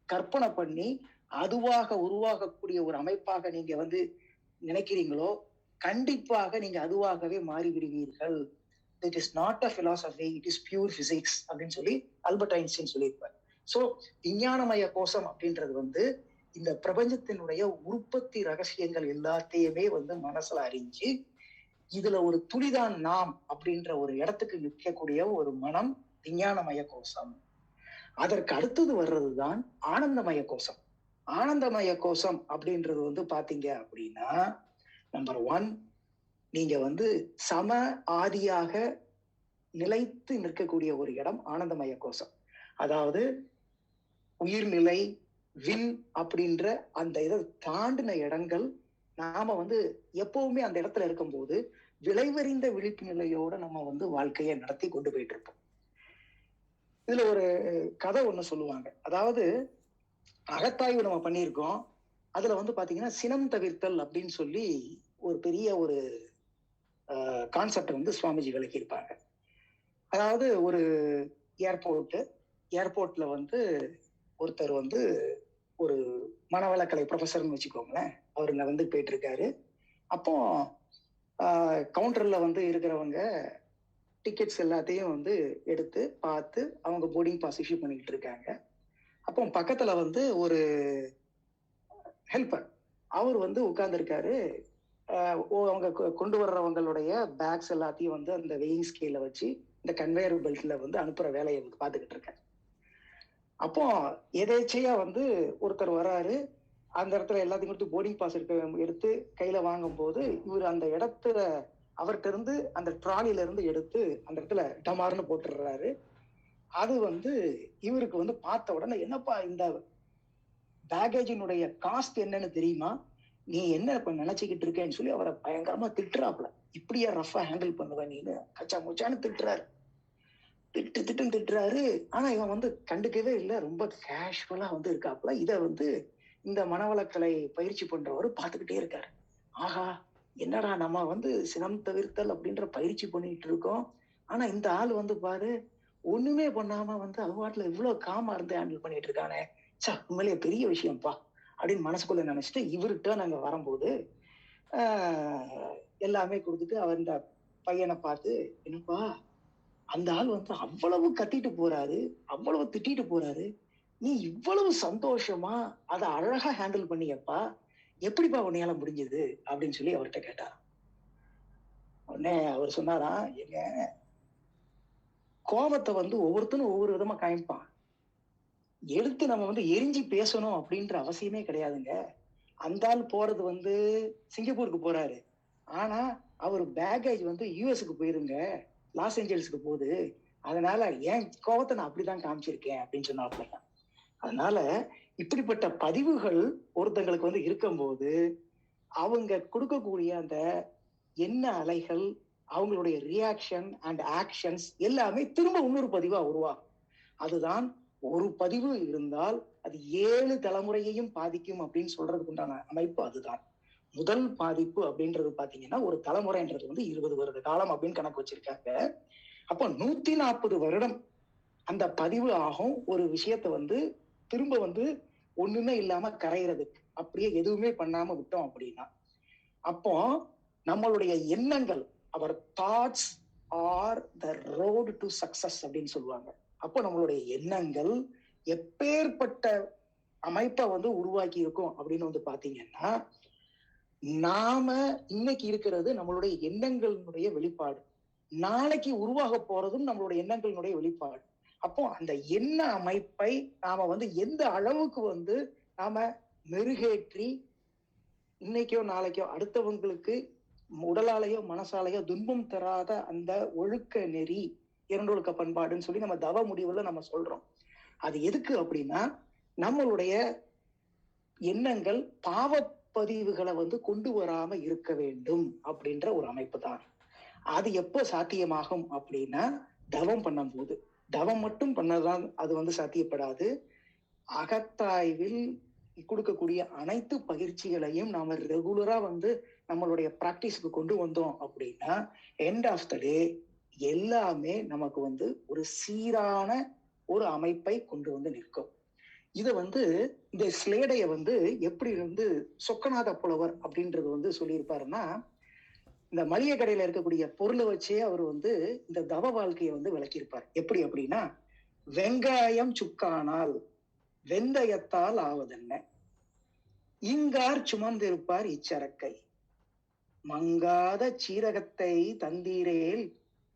கற்பனை பண்ணி அதுவாக உருவாகக்கூடிய ஒரு அமைப்பாக நீங்க வந்து நினைக்கிறீங்களோ, கண்டிப்பாக நீங்க அதுவாகவே மாறிவிடுவீர்கள். It is not a philosophy, it is pure physics அப்படின்னு சொல்லி ஆல்பர்ட் ஐன்ஸ்டீன் சொல்லியிருப்பார். சோ விஞ்ஞானமய கோஷம் அப்படின்றது வந்து இந்த பிரபஞ்சத்தினுடைய உற்பத்தி ரகசியங்கள் எல்லாத்தையுமே வந்து மனசுல அறிஞ்சு இதுல ஒரு துளிதான் நாம் அப்படின்ற ஒரு இடத்துக்கு நிற்கக்கூடிய ஒரு மனம் விஞ்ஞானமய கோஷம். அதற்கு அடுத்தது வர்றதுதான் ஆனந்தமய கோஷம். ஆனந்தமய கோஷம் அப்படின்றது வந்து பாத்தீங்க அப்படின்னா, நம்பர் 1, நீங்க வந்து சம ஆதியாக நிலைத்து நிற்கக்கூடிய ஒரு இடம் ஆனந்தமய கோஷம். அதாவது உயிர்நிலை, வில் அப்படின்ற அந்த இதை தாண்டின இடங்கள், நாம வந்து எப்பவுமே அந்த இடத்துல இருக்கும்போது விளைவறிந்த விழிப்பு நிலையோட நம்ம வந்து வாழ்க்கையை நடத்தி கொண்டு போயிட்டு இருப்போம். இதுல ஒரு கதை ஒண்ணு சொல்லுவாங்க. அதாவது அகத்தாய்வு நம்ம பண்ணியிருக்கோம். அதுல வந்து பாத்தீங்கன்னா சினம் தவிர்த்தல் அப்படின்னு சொல்லி ஒரு பெரிய ஒரு கான்செப்ட் வந்து சுவாமிஜி விளக்கியிருப்பாங்க. அதாவது ஒரு ஏர்போர்ட்ல வந்து ஒருத்தர் வந்து ஒரு மனவளக்கலை ப்ரொஃபஸர்னு வச்சுக்கோங்களேன். அவருங்க வந்து போயிட்டு இருக்காரு. அப்போ கவுண்டர்ல வந்து இருக்கிறவங்க டிக்கெட்ஸ் எல்லாத்தையும் வந்து எடுத்து பார்த்து அவங்க போர்டிங் பாஸ் இஷ்யூ பண்ணிக்கிட்டு இருக்காங்க. அப்போ பக்கத்துல வந்து ஒரு ஹெல்ப்பர் அவர் வந்து உட்கார்ந்துருக்காரு. அவங்க கொண்டு வர்றவங்களுடைய பேக்ஸ் எல்லாத்தையும் வந்து அந்த வெயிங் ஸ்கேல வச்சு இந்த கன்வேயர் பெல்ட்ல வந்து அனுப்புற வேலையை வந்து பார்த்துக்கிட்டு இருக்காரு. அப்போ எதேச்சையா வந்து ஒருத்தர் வராரு. அந்த இடத்துல எல்லாத்தையும் கொடுத்து போர்டிங் பாஸ் எடுத்து கையில வாங்கும் போது இவர் அந்த இடத்துல அவர்கிட்ட இருந்து அந்த ட்ராலில இருந்து எடுத்து அந்த இடத்துல டமார்னு போட்டுடுறாரு. அது வந்து இவருக்கு வந்து பார்த்த உடனே, என்னப்பா இந்த பேகேஜினுடைய காஸ்ட் என்னன்னு தெரியுமா, நீ என்ன இப்ப நினைச்சுக்கிட்டு இருக்கேன்னு சொல்லி அவரை பயங்கரமா திட்டுறாப்ல. இப்படியா ரஃபா ஹேண்டில் பண்ணுவ நீன்னு கச்சா முச்சான்னு திட்டுறாரு. திட்டுன்னு திட்டுறாரு. ஆனா இவன் வந்து கண்டுக்கவே இல்லை. ரொம்ப கேஷுவலா வந்து இருக்காப்ல. இத வந்து இந்த மனவளக்கலை பயிற்சி பண்றவரு பார்த்துக்கிட்டே இருக்காரு. ஆஹா, என்னடா நம்ம வந்து சினம் தவிர்த்தல் அப்படின்ற பயிற்சி பண்ணிட்டு இருக்கோம். ஆனா இந்த ஆள் வந்து பாரு, ஒண்ணுமே பண்ணாம வந்து அது பாட்டுல இவ்வளவு காமா இருந்து ஹேண்டில் பண்ணிட்டு இருக்கானே. உண்மையிலேயே பெரிய விஷயம்ப்பா அப்படின்னு மனசுக்குள்ள நினைச்சிட்டு இவர்கிட்ட நாங்க வரும்போது எல்லாமே கொடுத்துட்டு அவர் இந்த பையனை பார்த்து, என்னப்பா அந்த ஆள் வந்து அவ்வளவு கத்திட்டு போறாரு, அவ்வளவு திட்டிட்டு போறாரு, நீ இவ்வளவு சந்தோஷமா அதை அழகா ஹேண்டில் பண்ணியப்பா, எப்படிப்பா உன்னையால முடிஞ்சது அப்படின்னு சொல்லி அவர்கிட்ட கேட்டார். உடனே அவர் சொன்னாராம், எங்க கோபத்தை வந்து ஒவ்வொருத்தனும் ஒவ்வொரு விதமா காமிப்பான். எடுத்து நம்ம வந்து எரிஞ்சு பேசணும் அப்படின்ற அவசியமே கிடையாதுங்க. அந்த ஆள் போறது வந்து சிங்கப்பூருக்கு போறாரு. ஆனா அவர் பேக்கேஜ் வந்து யுஎஸ்க்கு போயிருங்க, லாஸ் ஏஞ்சல்ஸ்க்கு போகுது. அதனால என் கோபத்தை நான் அப்படிதான் காமிச்சிருக்கேன் அப்படின்னு சொன்னாப்ல. அதனால இப்படிப்பட்ட பதிவுகள் ஒருத்தங்களுக்கு வந்து இருக்கும்போது அவங்க கொடுக்கக்கூடிய அந்த எண்ண அலைகள், அவங்களுடைய ரியாக்ஷன் அண்ட் ஆக்ஷன்ஸ் எல்லாமே திரும்ப இன்னொரு பதிவா உருவாகும். அதுதான் ஒரு பதிவு இருந்தால் அது 7 தலைமுறையையும் பாதிக்கும் அப்படின்னு சொல்றதுக்கு உண்டான அமைப்பு அதுதான். முதல் பாதிப்பு அப்படின்றது பாத்தீங்கன்னா ஒரு தலைமுறைன்றது வந்து 20 வருட காலம் அப்படின்னு கணக்கு வச்சிருக்காங்க. அப்போ 140 வருடம் அந்த பதிவு ஆகும் ஒரு விஷயத்த வந்து திரும்ப வந்து ஒண்ணுமே இல்லாம கரைகிறதுக்கு, அப்படியே எதுவுமே பண்ணாம விட்டோம் அப்படின்னா. அப்போ நம்மளுடைய எண்ணங்கள், our thoughts are the road to success அப்படின்னு சொல்லுவாங்க. அப்போ நம்மளுடைய எண்ணங்கள் எப்பேற்பட்ட அமைப்பை வந்து உருவாக்கி இருக்கும் அப்படின்னு வந்து பாத்தீங்கன்னா, நாம இன்னைக்கு இருக்கிறது நம்மளுடைய எண்ணங்களினுடைய வெளிப்பாடு. நாளைக்கு உருவாக போறதும் நம்மளுடைய எண்ணங்களினுடைய வெளிப்பாடு. அப்போ அந்த எண்ண அமைப்பை நாம வந்து எந்த அளவுக்கு வந்து நாம மெருகேற்றி இன்னைக்கோ நாளைக்கோ அடுத்தவங்களுக்கு உடலாலேயோ மனசாலேயோ துன்பம் தராத அந்த ஒழுக்க நெறி, இரண்டொழுக்க பண்பாடுன்னு சொல்லி நம்ம தவ முடிவுல நம்ம சொல்றோம். அது எதுக்கு அப்படின்னா, நம்மளுடைய எண்ணங்கள் பாவப்பதிவுகளை வந்து கொண்டு வராம இருக்க வேண்டும் அப்படின்ற ஒரு அமைப்பு தான். அது எப்போ சாத்தியமாகும் அப்படின்னா, தவம் பண்ணும்போது. தவம் மட்டும் பண்ணதான் அது வந்து சாத்தியப்படாது. அகத்தாய்வில் கொடுக்கக்கூடிய அனைத்து பயிற்சிகளையும் நாம ரெகுலரா வந்து நம்மளுடைய பிராக்டிஸ்க்கு கொண்டு வந்தோம் அப்படின்னா, எண்ட் ஆஃப் த டே எல்லாமே நமக்கு வந்து ஒரு சீரான ஒரு அமைப்பை கொண்டு வந்து நிற்கும். இத வந்து இந்த ஸ்லேடைய வந்து எப்படி வந்து சொக்கநாத புலவர் அப்படின்றது வந்து சொல்லியிருப்பாருன்னா, இந்த மளிகை கடையில இருக்கக்கூடிய பொருளை வச்சே அவர் வந்து இந்த தவ வாழ்க்கையை வந்து விளக்கியிருப்பார். எப்படி அப்படின்னா, வெங்காயம் சுக்கானால் வெந்தயத்தால் ஆவதென்ன, இங்கார் சுமந்திருப்பார் இச்சரக்கை, மங்காத சீரகத்தை தந்தீரேல்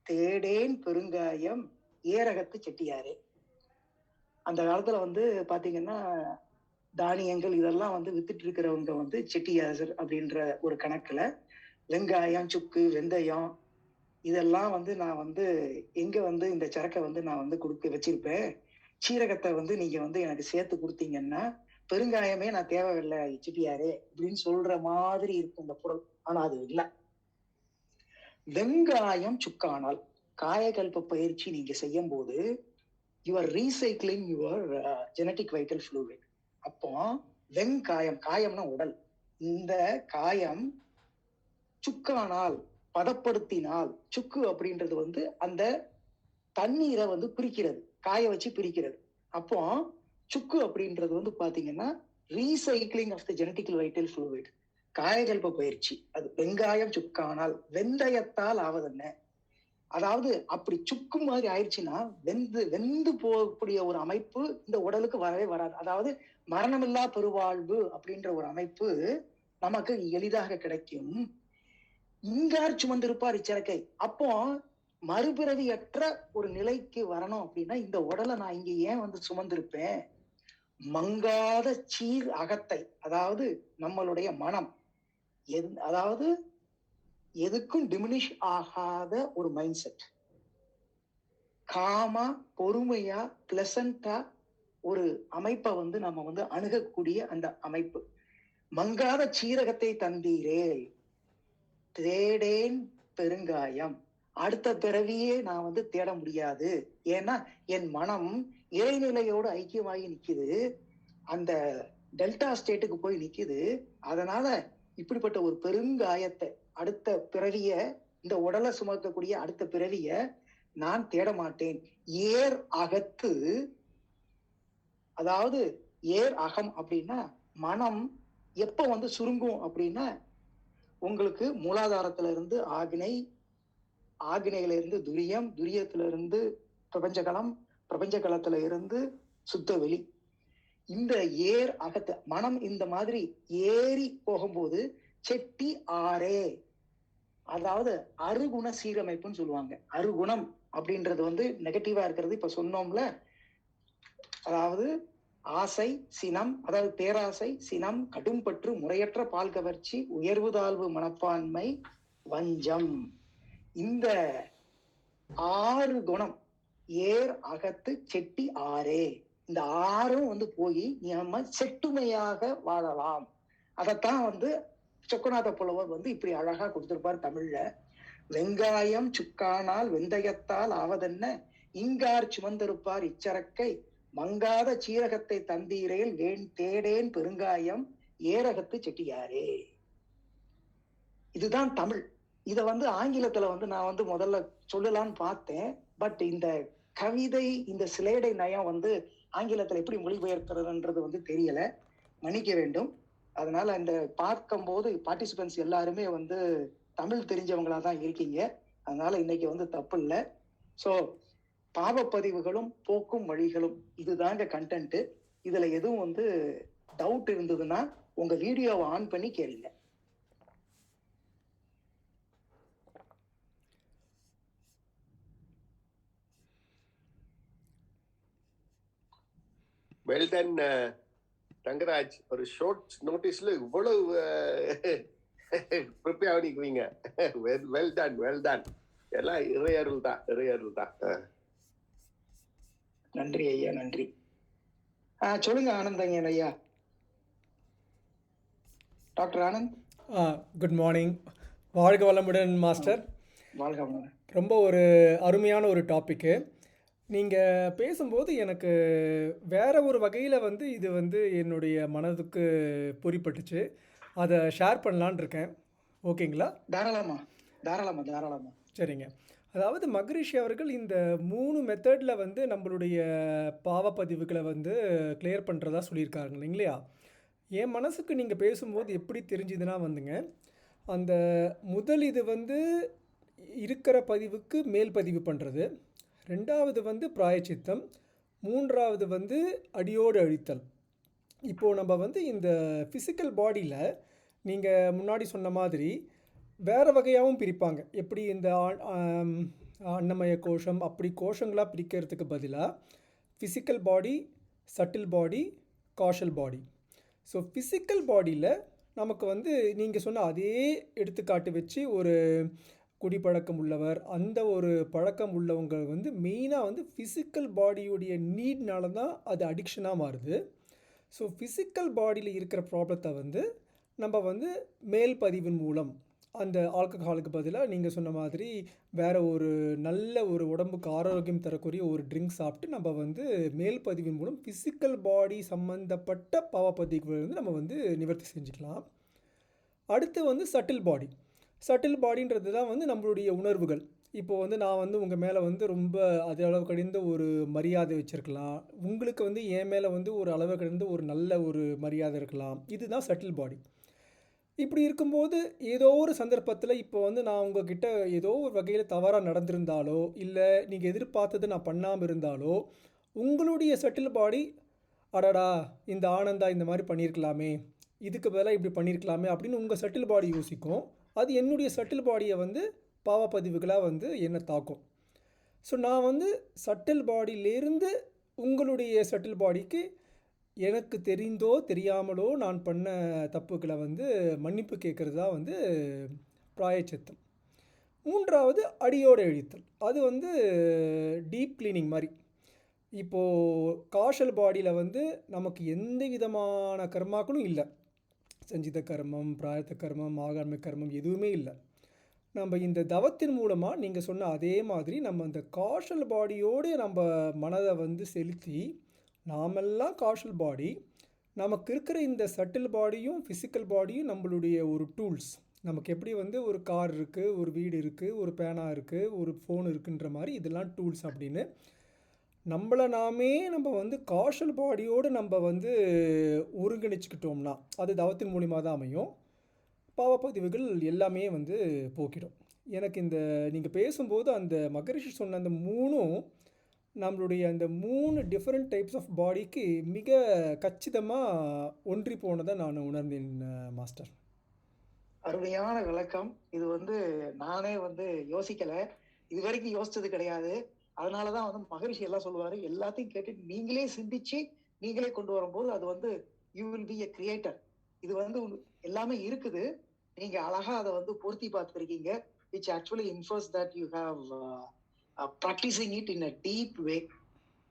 தேடேன் பெருங்காயம் ஏரகத்து செட்டியாரே. அந்த காலத்துல வந்து பாத்தீங்கன்னா தானியங்கள் இதெல்லாம் வந்து வித்துட்டு இருக்கிறவங்க வந்து செட்டியாசர் அப்படின்ற ஒரு கணக்குல வெங்காயம், சுக்கு, வெந்தயம் இதெல்லாம் வந்து நான் வந்து எங்க வந்து இந்த சரக்கை வந்து நான் வந்து கொடுக்க வச்சிருப்பேன். சீரகத்தை வந்து நீங்க வந்து எனக்கு சேர்த்து கொடுத்தீங்கன்னா பெருங்காயமே நான் தேவையில்லை செட்டியாரே அப்படின்னு சொல்ற மாதிரி இருக்கும் இந்த பொருள். ஆனா அது இல்லை. வெங்காயம் சுக்கானால் காயகல்ப பயிற்சி நீங்க செய்யும் போது your recycling your genetic vital fluid. அப்போ வெங்காயம், காயம்னா உடல், இந்த காயம் சுக்கானால் பதப்படுத்தினால், சுக்கு அப்படின்றது வந்து அந்த தண்ணீரை வந்து பிரிக்கிறது, காய வச்சு பிரிக்கிறது. அப்போ சுக்கு அப்படின்றது வந்து பாத்தீங்கன்னா recycling of the genetical vital fluid, Kayakalpa பயிற்சி. அது வெங்காயம் சுக்கானால் வெந்தயத்தால் ஆவதென்ன. அதாவது அப்படி சுக்கு மாதிரி ஆயிடுச்சுன்னா வெந்து போகக்கூடிய ஒரு அமைப்பு இந்த உடலுக்கு வரவே வராது. அதாவது மரணமில்லா பெருவாழ்வு அப்படின்ற ஒரு அமைப்பு நமக்கு எளிதாக கிடைக்கும். இங்கார் சுமந்திருப்பார் இச்சரக்கை. அப்போ மறுபிறவியற்ற ஒரு நிலைக்கு வரணும் அப்படின்னா இந்த உடலை நான் இங்க ஏன் வந்து சுமந்திருப்பேன்? மங்காத சீர் அகத்தை, அதாவது நம்மளுடைய மனம், அதாவது எதுக்கும் டிமினிஷ் ஆகாத ஒரு மைண்ட் செட், காமா பொறுமையா பிளசண்டா ஒரு அமைப்பை வந்து நம்ம வந்து அணுகக்கூடிய அந்த அமைப்பு. மங்காத சீரகத்தை தந்தீரே, தேடேன் பெருங்காயம். அடுத்த பிறவியே நான் வந்து தேட முடியாது. ஏன்னா என் மனம் இறைநிலையோடு ஐக்கியமாகி நிக்குது, அந்த டெல்டா ஸ்டேட்டுக்கு போய் நிக்குது. அதனால இப்படிப்பட்ட ஒரு பெருங்காயத்தை அடுத்த பிறவிய, இந்த உடலை சுமக்கக்கூடிய அடுத்த பிறவிய நான் தேட மாட்டேன். ஏர் அகத்து, அதாவது ஏர் அகம் அப்படின்னா மனம் எப்ப வந்து சுருங்கும் அப்படின்னா உங்களுக்கு மூலாதாரத்துல இருந்து ஆக்னை, ஆக்னையில இருந்து துரியம், துரியத்துல இருந்து பிரபஞ்சகலம், பிரபஞ்சகலத்துல இருந்து சுத்தவெளி. இந்த ஏர் அகத்த மனம் இந்த மாதிரி ஏறி போகும்போது செட்டி ஆரே, அதாவது அருகுண சீரமைப்புன்னு சொல்லுவாங்க. அருகுணம் அப்படின்றது வந்து நெகட்டிவா இருக்கிறது இப்ப சொன்னோம்ல. அதாவது ஆசை, சினம், அதாவது பேராசை, சினம், கடும்பற்று, முறையற்ற பால் கவர்ச்சி, உயர்வு தாழ்வு மனப்பான்மை, வஞ்சம். இந்த 6 குணம் ஏர் அகத்து செட்டி ஆரே, இந்த 6ம் வந்து போய் நம்ம செட்டுமையாக வாழலாம். அதைத்தான் வந்து சொக்கநாத புலவர் வந்து இப்படி அழகா கொடுத்திருப்பார் தமிழ்ல. வெங்காயம் சுக்கானால் வெந்தயத்தால் ஆவதென்ன, இங்கார் சுமந்திருப்பார் இச்சரக்கை, மங்காத சீரகத்தை தந்தீரேல் தேடேன் பெருங்காயம், ஏரகத்து செட்டியாரே. இதுதான் தமிழ். இத வந்து ஆங்கிலத்துல வந்து நான் வந்து முதல்ல சொல்லலான்னு பார்த்தேன். பட் இந்த கவிதை, இந்த சிலேடை நயம் வந்து ஆங்கிலத்துல எப்படி மொழிபெயர்க்கிறதுன்றது வந்து தெரியல, மன்னிக்க வேண்டும். அதனால இந்த பார்க்கும்போது பார்ட்டிசிபென்ட்ஸ் எல்லாருமே வந்து தமிழ் தெரிஞ்சவங்களா தான் இருக்கீங்க. அதனால இன்னைக்கு வந்து தப்பு இல்லை. ஸோ பாவப்பதிவுகளும் போக்கும் வழிகளும் இதுதாங்க கண்டென்ட். இதுல எதுவும் வந்து டவுட் இருந்ததுன்னா உங்க வீடியோவை ஆன் பண்ணி கேளுங்க. Well done Thangaraj. ஒரு ஷார்ட் நோட்டீஸ்ல இவ்வளவு ப்ரிப்பேர் பண்ணிக்குவீங்க. Well done, well done. எல்லாம் இறையருள் தான், இறையருள் தான். நன்றி ஐயா, நன்றி. சொல்லுங்க ஆனந்தங்க ஐயா. டாக்டர் ஆனந்த். Good morning. வாழ்க வளமுடன் மாஸ்டர். வாழ்க வளமுடன். ரொம்ப ஒரு அருமையான ஒரு டாப்பிக்கு. நீங்கள் பேசும்போது எனக்கு வேறு ஒரு வகையில் வந்து இது வந்து என்னுடைய மனதுக்கு புரிப்பட்டுச்சு. அதை ஷேர் பண்ணலான் இருக்கேன். ஓகேங்களா? தாராளமா தாராளமா தாராளமா. சரிங்க. அதாவது மகரிஷி அவர்கள் இந்த 3 மெத்தடில் வந்து நம்மளுடைய பாவப்பதிவுகளை வந்து கிளியர் பண்ணுறதா சொல்லியிருக்காங்க இல்லைங்களா? என் மனசுக்கு நீங்கள் பேசும்போது எப்படி தெரிஞ்சுதுன்னா வந்துங்க, அந்த முதல் இது வந்து இருக்கிற பதிவுக்கு மேல் பதிவு பண்ணுறது, 2வது வந்து பிராயச்சித்தம், 3வது வந்து அடியோடு அழித்தல். இப்போது நம்ம வந்து இந்த ஃபிசிக்கல் பாடியில் நீங்கள் முன்னாடி சொன்ன மாதிரி வேறு வகையாகவும் பிரிப்பாங்க. எப்படி இந்த அன்னமய கோஷம் அப்படி கோஷங்களாக பிரிக்கிறதுக்கு பதிலாக ஃபிசிக்கல் பாடி, சட்டில் பாடி, காஷல் பாடி. ஸோ ஃபிசிக்கல் பாடியில் நமக்கு வந்து நீங்கள் சொன்ன அதே எடுத்துக்காட்டு வச்சு ஒரு குடிப்பழக்கம் உள்ளவர், அந்த ஒரு பழக்கம் உள்ளவங்க வந்து மெயினாக வந்து ஃபிசிக்கல் பாடியுடைய நீட்னால தான் அது அடிக்ஷனாக மாறுது. ஸோ ஃபிசிக்கல் பாடியில் இருக்கிற ப்ராப்ளத்தை வந்து நம்ம வந்து மேல் பதிவின் மூலம் அந்த ஆல்கஹாலுக்கு பதிலாக நீங்கள் சொன்ன மாதிரி வேறு ஒரு நல்ல ஒரு உடம்புக்கு ஆரோக்கியம் தரக்கூடிய ஒரு ட்ரிங்க் சாப்பிட்டு நம்ம வந்து மேல் பதிவின் மூலம் ஃபிசிக்கல் பாடி சம்மந்தப்பட்ட பாவப்பதிவுகளை வந்து நம்ம வந்து நிவர்த்தி செஞ்சுக்கலாம். அடுத்து வந்து சட்டில் பாடி. சட்டில் பாடின்றது தான் வந்து நம்மளுடைய உணர்வுகள். இப்போது வந்து நான் வந்து உங்கள் மேலே வந்து ரொம்ப அது அளவு கடந்த ஒரு மரியாதை வச்சுருக்கலாம், உங்களுக்கு வந்து என் மேலே வந்து ஒரு அளவு கடந்த ஒரு நல்ல ஒரு மரியாதை இருக்கலாம். இதுதான் சட்டில் பாடி. இப்படி இருக்கும்போது ஏதோ ஒரு சந்தர்ப்பத்தில் இப்போ வந்து நான் உங்ககிட்ட ஏதோ ஒரு வகையில் தவறாக நடந்திருந்தாலோ, இல்லை நீங்கள் எதிர்பார்த்தது நான் பண்ணாமல் இருந்தாலோ, உங்களுடைய சட்டில் பாடி அடடா இந்த ஆனந்தா இந்த மாதிரி பண்ணியிருக்கலாமே, இதுக்கு பதிலாக இப்படி பண்ணியிருக்கலாமே அப்படின்னு உங்கள் சட்டில் பாடி யோசிக்கும். அது என்னுடைய சட்டில் பாடியை வந்து பாவப்பதிவுகளாக வந்து என்னை தாக்கும். ஸோ நான் வந்து சட்டில் பாடியிலேருந்து உங்களுடைய சட்டில் பாடிக்கு எனக்கு தெரிந்தோ தெரியாமலோ நான் பண்ண தப்புக்களை வந்து மன்னிப்பு கேட்குறது தான் வந்து பிராயச்சித்தம். மூன்றாவது அடியோடு இழித்தல். அது வந்து டீப் கிளீனிங் மாதிரி. இப்போது காஷல் பாடியில் வந்து நமக்கு எந்த விதமான கர்மாக்களும் இல்லை. சஞ்சித கர்மம், பிராயத்த கர்மம், ஆகாம கர்மம் எதுவுமே இல்லை. நம்ம இந்த தவத்தின் மூலமாக நீங்கள் சொன்ன அதே மாதிரி நம்ம அந்த காஷல் பாடியோடு நம்ம மனதை வந்து செலுத்தி, நாமெல்லாம் காஷல் பாடி, நமக்கு இருக்கிற இந்த சட்டில் பாடியும் ஃபிசிக்கல் பாடியும் நம்மளுடைய ஒரு டூல்ஸ். நமக்கு எப்படி வந்து ஒரு கார் இருக்குது, ஒரு வீடு இருக்குது, ஒரு பேனா இருக்குது, ஒரு ஃபோன் இருக்குன்ற மாதிரி இதெல்லாம் டூல்ஸ் அப்படின்னு நம்மளை நாமே நம்ம வந்து காஷல் பாடியோடு நம்ம வந்து ஒருங்கிணைச்சிக்கிட்டோம்னா அது தவத்தின் மூலிமா தான் அமையும். பாவப்பதிவுகள் எல்லாமே வந்து போக்கிடும். எனக்கு இந்த நீங்கள் பேசும்போது அந்த மகரிஷி சொன்ன அந்த மூணும் நம்மளுடைய அந்த 3 டிஃப்ரெண்ட் டைப்ஸ் ஆஃப் பாடிக்கு மிக கச்சிதமாக ஒன்றி போனதை நான் உணர்ந்தேன் மாஸ்டர். அருமையான விளக்கம். இது வந்து நானே வந்து யோசிக்கல, இது வரைக்கும் யோசிச்சது கிடையாது. அதனாலதான் வந்து மகரிஷி எல்லாம் சொல்லுவாரு, எல்லாத்தையும் கேட்டு நீங்களே சிந்திச்சு நீங்களே கொண்டு வரும்போது அது வந்து you will be a creator. இது வந்து எல்லாமே இருக்குது, நீங்க அழகா அதை வந்து பொருத்தி பார்த்துருக்கீங்க. Which actually infers that you have practising it in a deep way.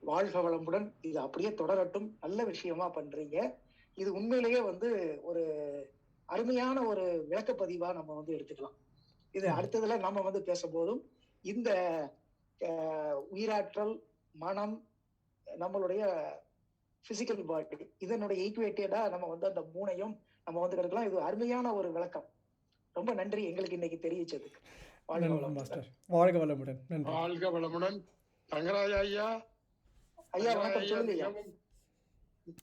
வாழ்க வளமுடன். இது அப்படியே தொடரட்டும். நல்ல விஷயமா பண்றீங்க. இது உண்மையிலேயே வந்து ஒரு அருமையான ஒரு விளக்கப்பதிவா நம்ம வந்து எடுத்துக்கலாம். இது அடுத்ததுல நம்ம வந்து பேசும்போதும் இந்த உயிராற்றல், மனம், நம்மளுடைய பிசிக்கல் பாடி இதனுடைய ஈக்குவேட்டடா நம்ம வந்து அந்த மூணையும் நம்ம வந்து எடுக்கலாம். இது அருமையான ஒரு விளக்கம். ரொம்ப நன்றி எங்களுக்கு இன்னைக்கு தெரிவிச்சதுக்கு. வாழ்க வளமுடன். வாழ்க வளமுடன். நன்றி. வாழ்க வளமுடன். தங்கராஜ ஐயா. ஐயா வணக்கம். சொல்லுங்க ஐயா.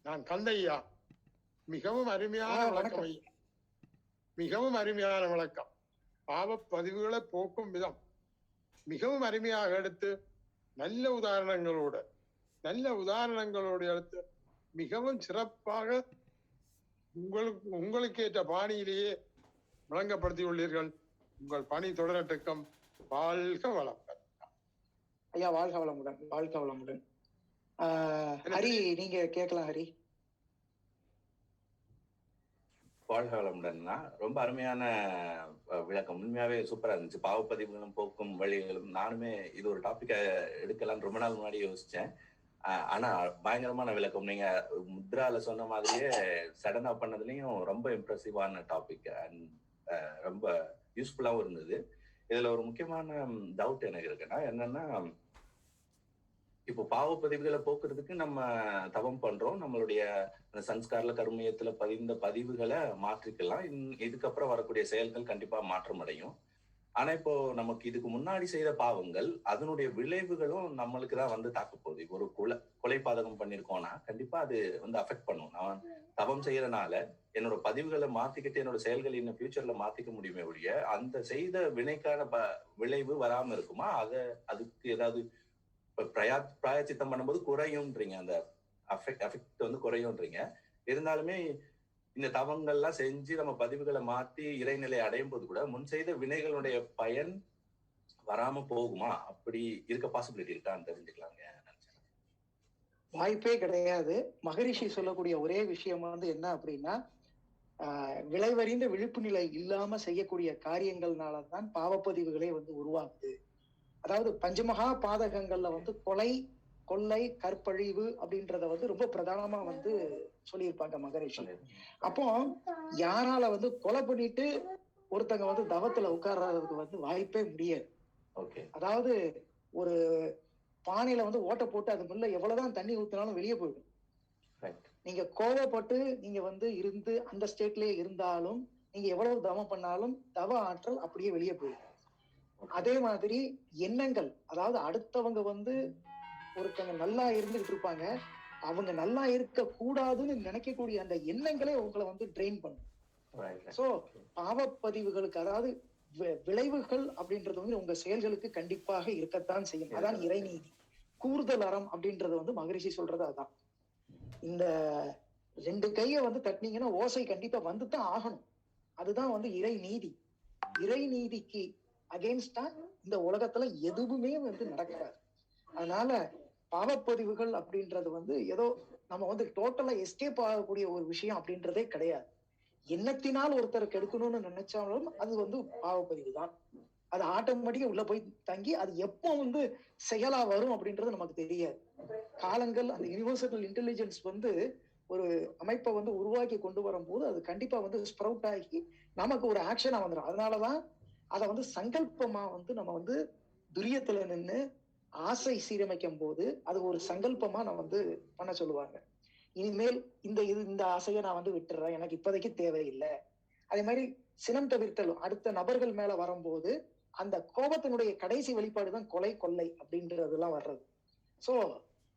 நான் கந்தையா. மிகவும் அருமையான விளக்கம் ஐயா. மிகவும் அருமையான விளக்கம். பாவப்பதிவுகளை போக்கும் விதம் மிகவும் அருமையாக எடுத்து நல்ல உதாரணங்களோடு எடுத்து மிகவும் சிறப்பாக உங்களுக்கு ஏற்ற பாணியிலேயே விளங்கப்படுத்தியுள்ளீர்கள். உங்கள் பணி தொடரட்டுக்கும். வாழ்க வளம் ஐயா. வாழ்க வளமுடன். வாழ்க வளமுடன். ஹரி, நீங்க கேட்கலாம் ஹரி. வாழ்க வளமுடன்னா ரொம்ப அருமையான விளக்கம். உண்மையாவே சூப்பரா இருந்துச்சு. பாவப்பதிவுகளும் போக்கும் வழிகளும். நானுமே இது ஒரு டாபிக்கை எடுக்கலாம்னு ரொம்ப நாள் முன்னாடி யோசிச்சேன். ஆனா பயங்கரமான விளக்கம். நீங்க முத்ரால சொன்ன மாதிரியே சடனா பண்ணதுலயும் ரொம்ப இம்ப்ரெசிவான டாபிக் அண்ட் ரொம்ப யூஸ்ஃபுல்லாவும் இருந்தது. இதுல ஒரு முக்கியமான டவுட் எனக்கு இருக்குன்னா என்னன்னா, இப்போ பாவப்பதிவுகளை போக்குறதுக்கு நம்ம தவம் பண்றோம். நம்மளுடைய அந்த சன்ஸ்கார்ல கர்மயத்துல பதிந்த பதிவுகளை மாற்றிக்கலாம். இதுக்கப்புறம் வரக்கூடிய செயல்கள் கண்டிப்பா மாற்றம் அடையும். ஆனா இப்போ நமக்கு இதுக்கு முன்னாடி செய்த பாவங்கள் அதனுடைய விளைவுகளும் நம்மளுக்கு தான் வந்து தாக்க போகுது. ஒரு கொலை பாதகம் பண்ணிருக்கோம்னா கண்டிப்பா அது வந்து அஃபெக்ட் பண்ணும். நான் தவம் செய்யறதுனால என்னோட பதிவுகளை மாத்திக்கிட்டு என்னோட செயல்களை இன்னும் ஃபியூச்சர்ல மாத்திக்க முடியுமே ஒழிய அந்த செய்த வினைக்கான விளைவு வராம இருக்குமா? அதுக்கு ஏதாவது பிராயச்சித்தம் பண்ணும்போது குறையும்ன்றீங்க, அந்த அஃபெக்ட் வந்து குறையும்ன்றீங்க. இருந்தாலுமே இந்த தவங்கள்லாம் செஞ்சு நம்ம பதிவுகளை மாத்தி இறைநிலை அடையும் போது கூட முன் செய்த வினைகளுடைய பயன் வராம போகுமா? அப்படி இருக்க பாசிபிலிட்டி இருக்கான்னு தெரிஞ்சுக்கலாங்க. வாய்ப்பே கிடையாது. மகரிஷி சொல்லக்கூடிய ஒரே விஷயம் வந்து என்ன அப்படின்னா, விளைவறிந்த விழிப்பு நிலை இல்லாம செய்யக்கூடிய காரியங்கள்னாலதான் பாவப்பதிவுகளே வந்து உருவாகுது. அதாவது பஞ்சமகா பாதகங்கள்ல வந்து கொலை, கொள்ளை, கற்பழிவு அப்படின்றத வந்து ரொம்ப பிரதானமா வந்து சொல்லியிருப்பாங்க மகரிஷி. அப்போ யாரால வந்து கொலை பண்ணிட்டு ஒருத்தங்க வந்து தவத்துல உட்கார்றதுக்கு வந்து வாய்ப்பே முடியாது. ஓகே. அதாவது ஒரு பானையில வந்து ஓட்டை போட்டு அது முள்ள எவ்வளவுதான் தண்ணி ஊத்தினாலும் வெளியே போயிடும். ரைட். நீங்க கோவப்பட்டு நீங்க வந்து இருந்து அந்த ஸ்டேட்லயே இருந்தாலும் நீங்க எவ்வளவு தவம் பண்ணாலும் தவ ஆற்றல் அப்படியே வெளியே போயிடும். அதே மாதிரி எண்ணங்கள், அதாவது அடுத்தவங்க வந்து ஒருத்தவங்க நல்லா இருந்துகிட்டு இருப்பாங்க, அவங்க நல்லா இருக்க கூடாதுன்னு நினைக்கக்கூடிய அந்த எண்ணங்களே உங்களை வந்து ட்ரெயின் பண்ணும். சோ பாவப்பதிவுகளுக்கு, அதாவது விளைவுகள் அப்படின்றது வந்து உங்க செயல்களுக்கு கண்டிப்பாக இருக்கத்தான் செய்யும். அதான் இறைநீதி. கூர்தல் அறம் அப்படின்றது வந்து மகரிஷி சொல்றது அதான். இந்த 2 கையை வந்து தட்டினீங்கன்னா ஓசை கண்டிப்பா வந்துதான் ஆகணும். அதுதான் வந்து இறை நீதி. இறை நீதிக்கு அகெயின்ஸ்டா இந்த உலகத்துல எதுவுமே வந்து நடக்காது. அதனால பாவப்பதிவுகள் அப்படின்றது வந்து ஏதோ நம்ம வந்து டோட்டலா எஸ்கேப் ஆகக்கூடிய ஒரு விஷயம் அப்படின்றதே கிடையாது. எண்ணத்தினால் ஒருத்தருக்கு எடுக்கணும்னு நினைச்சாலும் அது வந்து பாவப்பதிவு தான். அது ஆட்டோமேட்டிக்கா உள்ள போய் தங்கி அது எப்போ வந்து செயலா வரும் அப்படின்றது நமக்கு தெரியாது. காலங்கள், அந்த யூனிவர்சல் இன்டெலிஜென்ஸ் வந்து ஒரு அமைப்பை வந்து உருவாக்கி கொண்டு வரும்போது அது கண்டிப்பா வந்து ஸ்ப்ரவுட் ஆகி நமக்கு ஒரு ஆக்ஷனா வந்துடும். அதனாலதான் அதை வந்து சங்கல்பமா வந்து நம்ம வந்து துரியத்துல நின்று ஆசை சீரமைக்கும் போது அது ஒரு சங்கல்பமா நான் வந்து பண்ண சொல்லுவாங்க. இனிமேல் இந்த ஆசையை நான் வந்து விட்டுறேன், எனக்கு இப்போதைக்கு தேவையில்லை. அதே மாதிரி சினம் தவிர்த்தல் அடுத்த நபர்கள் மேல வரும்போது அந்த கோபத்தினுடைய கடைசி வெளிப்பாடுதான் கொலை, கொள்ளை அப்படின்றதெல்லாம் வர்றது. சோ